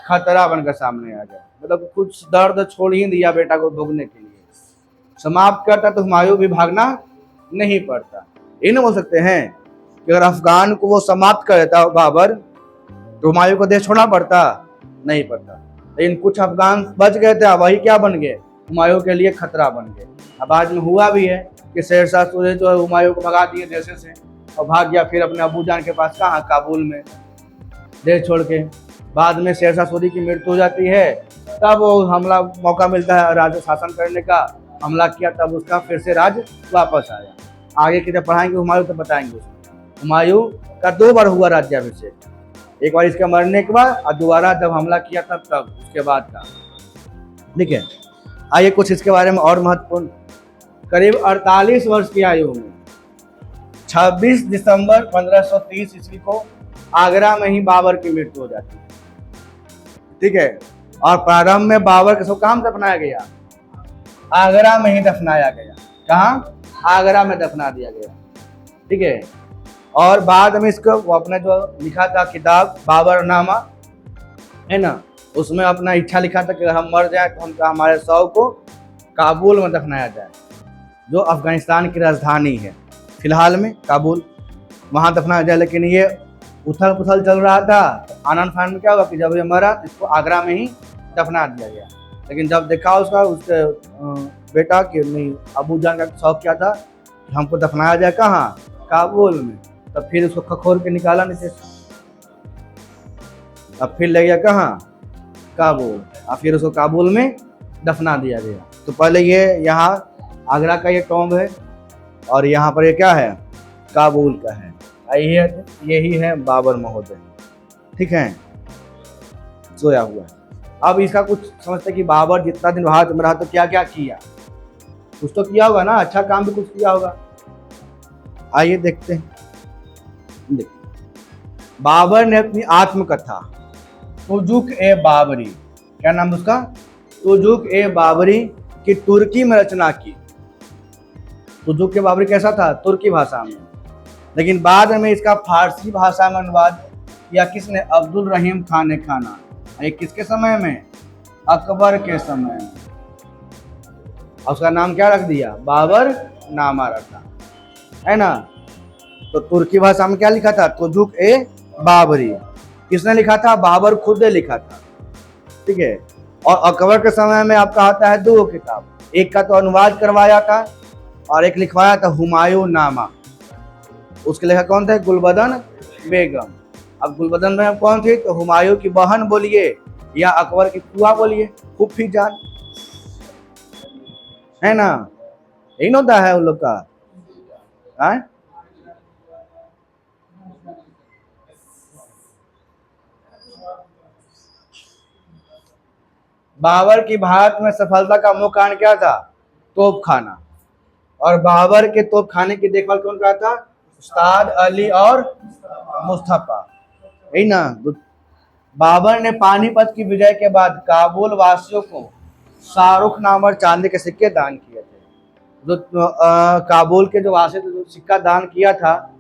खतरा बनकर सामने आ गया। मतलब कुछ दर्द छोड़ ही दिया बेटा को भोगने के लिए। समाप्त करता तो हुमायूं भी भागना नहीं पड़ता। ये नहीं बोल सकते हैं कि अगर अफगान को वो समाप्त कर देता बाबर, तो हुमायूं को देश छोड़ना पड़ता? नहीं पड़ता। लेकिन कुछ अफगान बच गए थे, वही क्या बन गए? हुमायूं के लिए खतरा बन गए। अब आज में हुआ भी है कि शेरशाह सूरी जो है हुमायूं को भगा दिए देश से, और भाग गया फिर अपने अबू जान के पास, कहाँ? काबुल में, देश छोड़ के। बाद में शेरशाह सूरी की मृत्यु हो जाती है, तब वो हमला मौका मिलता है राज्य शासन करने का। हमला किया, तब उसका फिर से राज वापस आया। आगे की जब पढ़ाएंगे हुमायूं तो बताएंगे उसमें। हुमायूं का 2 बार हुआ राज्याभिषेक, एक बार इसके मरने के बाद और दोबारा जब हमला किया तब उसके बाद का। ठीक है, आइए कुछ इसके बारे में और महत्वपूर्ण। करीब 48 वर्ष की आयु में 26 दिसंबर 1530 ईस्वी को आगरा में ही बाबर की मृत्यु हो जाती है। ठीक है, और प्रारंभ में बाबर को कहाँ दफनाया गया? आगरा में ही दफनाया गया। कहाँ? आगरा में दफना दिया गया। ठीक है, और बाद में इसको वो अपने जो लिखा था किताब बाबरनामा है ना, उसमें अपना इच्छा लिखा था कि अगर हम मर जाए तो उनका हमारे शव को काबुल में दफनाया जाए, जो अफगानिस्तान की राजधानी है फिलहाल में, काबुल, वहाँ दफनाया जाए। लेकिन ये उथल पुथल चल रहा था, आनंद फानंद में क्या हुआ कि जब ये मरा तो इसको आगरा में ही दफना दिया गया। लेकिन जब देखा उसके बेटा कि नहीं, अबू जान का शौक क्या था कि हमको दफनाया जाए कहाँ? काबुल में। तब फिर उसको खखोर के निकाला नीचे से, अब फिर ले गया कहाँ? काबुल, और फिर उसको काबुल में दफना दिया गया। तो पहले ये यहाँ आगरा का ये टॉम्ब है, और यहाँ पर ये क्या है? काबुल का है। यही है बाबर महोदय। ठीक है, सोया हुआ है। अब इसका कुछ समझते कि बाबर जितना दिन भारत में रहा तो क्या क्या किया? कुछ तो किया होगा ना, अच्छा काम भी कुछ किया होगा। आइए देखते हैं। बाबर ने अपनी आत्मकथा तुजुक ए बाबरी, क्या नाम उसका? तुजुक ए बाबरी की तुर्की में रचना की। तुजुक ए बाबरी कैसा था? तुर्की भाषा में। लेकिन बाद में इसका फारसी भाषा में अनुवाद किया किसने? अब्दुल रहीम खान ने खाना। ये किसके समय में? अकबर के समय में। और उसका नाम क्या रख दिया? बाबर नामा रखा, है ना। तो तुर्की भाषा में क्या लिखा था? तुजुक ए बाबरी। किसने लिखा था? बाबर खुद ने लिखा था। ठीक है, और अकबर के समय में आपका आता है 2 किताब, एक का तो अनुवाद करवाया था और एक लिखवाया था हुमायूं नामा। उसके लेखक कौन थे? गुलबदन बेगम। अब गुलबदन बेगम कौन थी? तो हुमायूं की बहन बोलिए या अकबर की फुआ बोलिए, फूफी जान, है ना। यही होता है उन लोग का। बाबर की भारत में सफलता का मुख्य कारण क्या था? तोप खाना। और बाबर के तोप खाने की देखभाल कौन करता था? उस्ताद अली और मुस्तफा, यही ना। बाबर ने पानीपत की विजय के बाद काबुल वासियों को शाहरुख नाम और चांदी के सिक्के दान किए थे। जो काबुल के जो वासी थे, जो सिक्का दान किया था,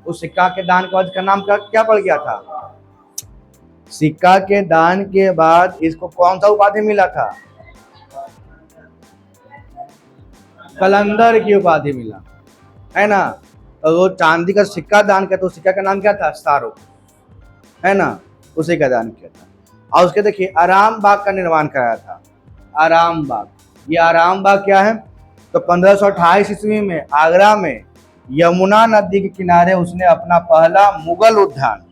उस सिक्का के दान के बाद का नाम क्या पड़ गया था? सिक्का के दान के बाद इसको कौन सा उपाधि मिला था? कलंदर की उपाधि मिला, है ना। तो वो चांदी का सिक्का दान किया, तो सिक्का का नाम क्या था? शाहरुख, है ना, उसी का दान किया था। और उसके देखिए आराम बाग का निर्माण कराया था। आराम बाग, ये आराम बाग क्या है? तो 1528 ईस्वी में आगरा में यमुना नदी के किनारे उसने अपना पहला मुगल उद्यान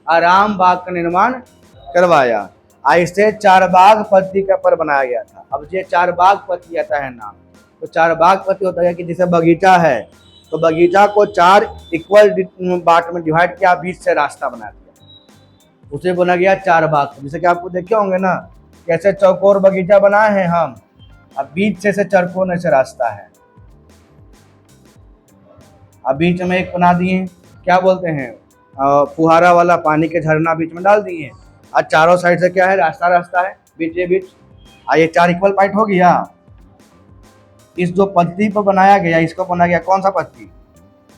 आराम बाग का निर्माण करवाया। इसे चारबाग पत्ती का पर बनाया गया था। अब ये चारबाग पत्ती आता है नाम, तो चारबाग पत्ती होता है कि जैसे बगीचा है, तो बगीचा को 4 इक्वल पार्ट में डिवाइड किया, बीच से रास्ता बना दिया, उसे बना गया चारबाग। जैसे कि आपको देखे होंगे ना कैसे चौकोर बगीचा बनाए हैं हम, अब बीच से चरकोने से रास्ता है, अब बीच में एक बना दिए, क्या बोलते हैं, फुहारा वाला पानी के झरना बीच में डाल दिए, और चारों साइड से क्या है? रास्ता रास्ता है बीच। ये 4 इक्वल पार्ट हो गया। इस जो पत्ती पर बनाया गया, इसको बनाया गया कौन सा पत्ती?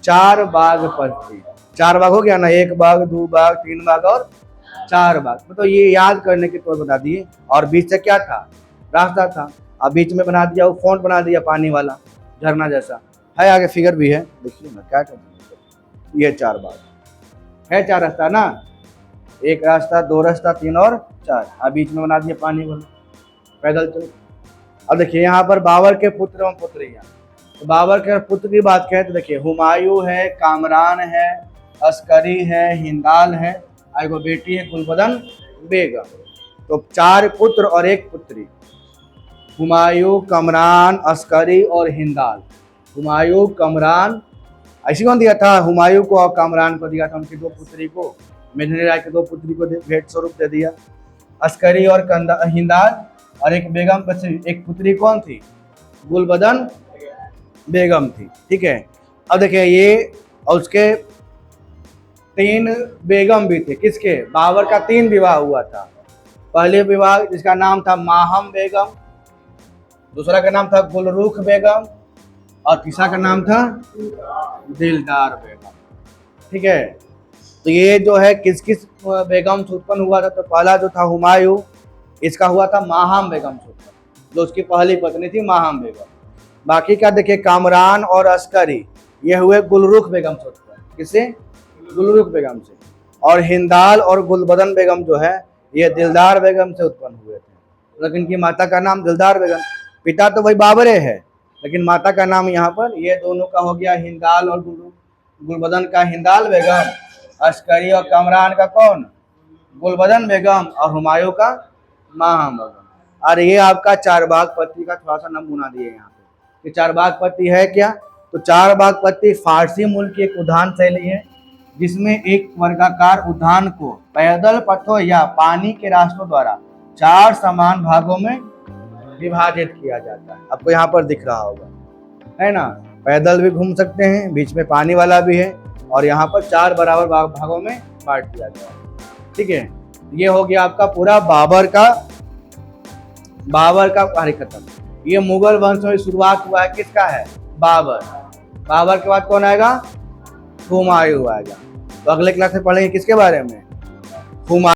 चारबाग पत्ती। 4 बाग हो गया ना, 1 बाग, 2 बाग, 3 बाग और 4 बाग। तो ये याद करने के तौर बता दिए। और बीच से क्या था? रास्ता था। अब बीच में बना दिया, वो फॉन्ट बना दिया पानी वाला झरना जैसा है। आगे फिगर भी है, देखिए ना क्या कर, ये 4 बाग है, 4 रास्ता ना, 1 रास्ता, 2 रास्ता, 3 और 4। अब बीच में बना दिया पानी वाला, पैदल चलो। अब देखिए यहाँ पर बाबर के पुत्र एवं पुत्रियां, तो बाबर के पुत्र की बात करें तो देखिए हुमायूं है, कामरान है, अस्करी है, हिंदाल है, और एगो बेटी है गुलबदन बेगम। तो 4 पुत्र और 1 पुत्री, हुमायूं, कमरान, अस्करी और हिंदाल। हुमायूं, कमरान, ऐसी कौन दिया था? हुमायूं को और कामरान को दिया था, उनकी 2 पुत्री को, मेघनी राय की 2 पुत्री को भेंट स्वरूप दे दिया। अस्करी और हिंदाल, और एक बेगम, एक पुत्री कौन थी? गुलबदन बेगम थी, ठीक है। अब देखिए ये, और उसके 3 बेगम भी थे। किसके? बाबर का 3 विवाह हुआ था। पहले विवाह जिसका नाम था माहम बेगम, दूसरा का नाम था गुलरुख बेगम, और तीसरा का नाम था दिलदार बेगम, ठीक है। तो ये जो है किस किस बेगम से उत्पन्न हुआ था? तो पहला जो था हुमायूं, इसका हुआ था माहम बेगम से उत्पन्न, जो उसकी पहली पत्नी थी माहम बेगम। बाकी क्या देखिए, कामरान और अस्करी ये हुए गुलरुख बेगम से उत्पन्न। किससे? गुलरुख बेगम से। और हिंदाल और गुलबदन बेगम जो है ये दिलदार बेगम से उत्पन्न हुए थे। लेकिन इनकी माता का नाम दिलदार बेगम, पिता तो वही बाबरे है, लेकिन माता का नाम यहाँ पर ये दोनों का हो गया हिंदाल और गुलबदन का हिंदाल बेगम, अस्करी और कामरान का कौन? गुलबदन बेगम, और हुमायूं का माहम बेगम। और ये आपका चारबाग पत्ती का थोड़ा सा नमूना दिए यहाँ पे। ये चारबाग पत्ती है क्या? तो चारबाग पत्ती फारसी मूल की एक उद्यान शैली है, जिसमें एक वर्गाकार उद्यान को पैदल पथों या पानी के रास्तों द्वारा 4 समान भागों में विभाजित किया जाता है। आपको यहाँ पर दिख रहा होगा, है ना। पैदल भी घूम सकते हैं, बीच में पानी वाला भी है, और यहाँ पर 4 बराबर भागों में बांट दिया गया है, ठीक है। ये हो गया आपका पूरा बाबर का कार्य खत्म। ये मुगल वंश में शुरुआत हुआ है, किसका है? बाबर। बाबर के बाद कौन आएगा? हुमायूं आएगा। तो अगले क्लास में पढ़ेंगे किसके बारे में? हुमायूं।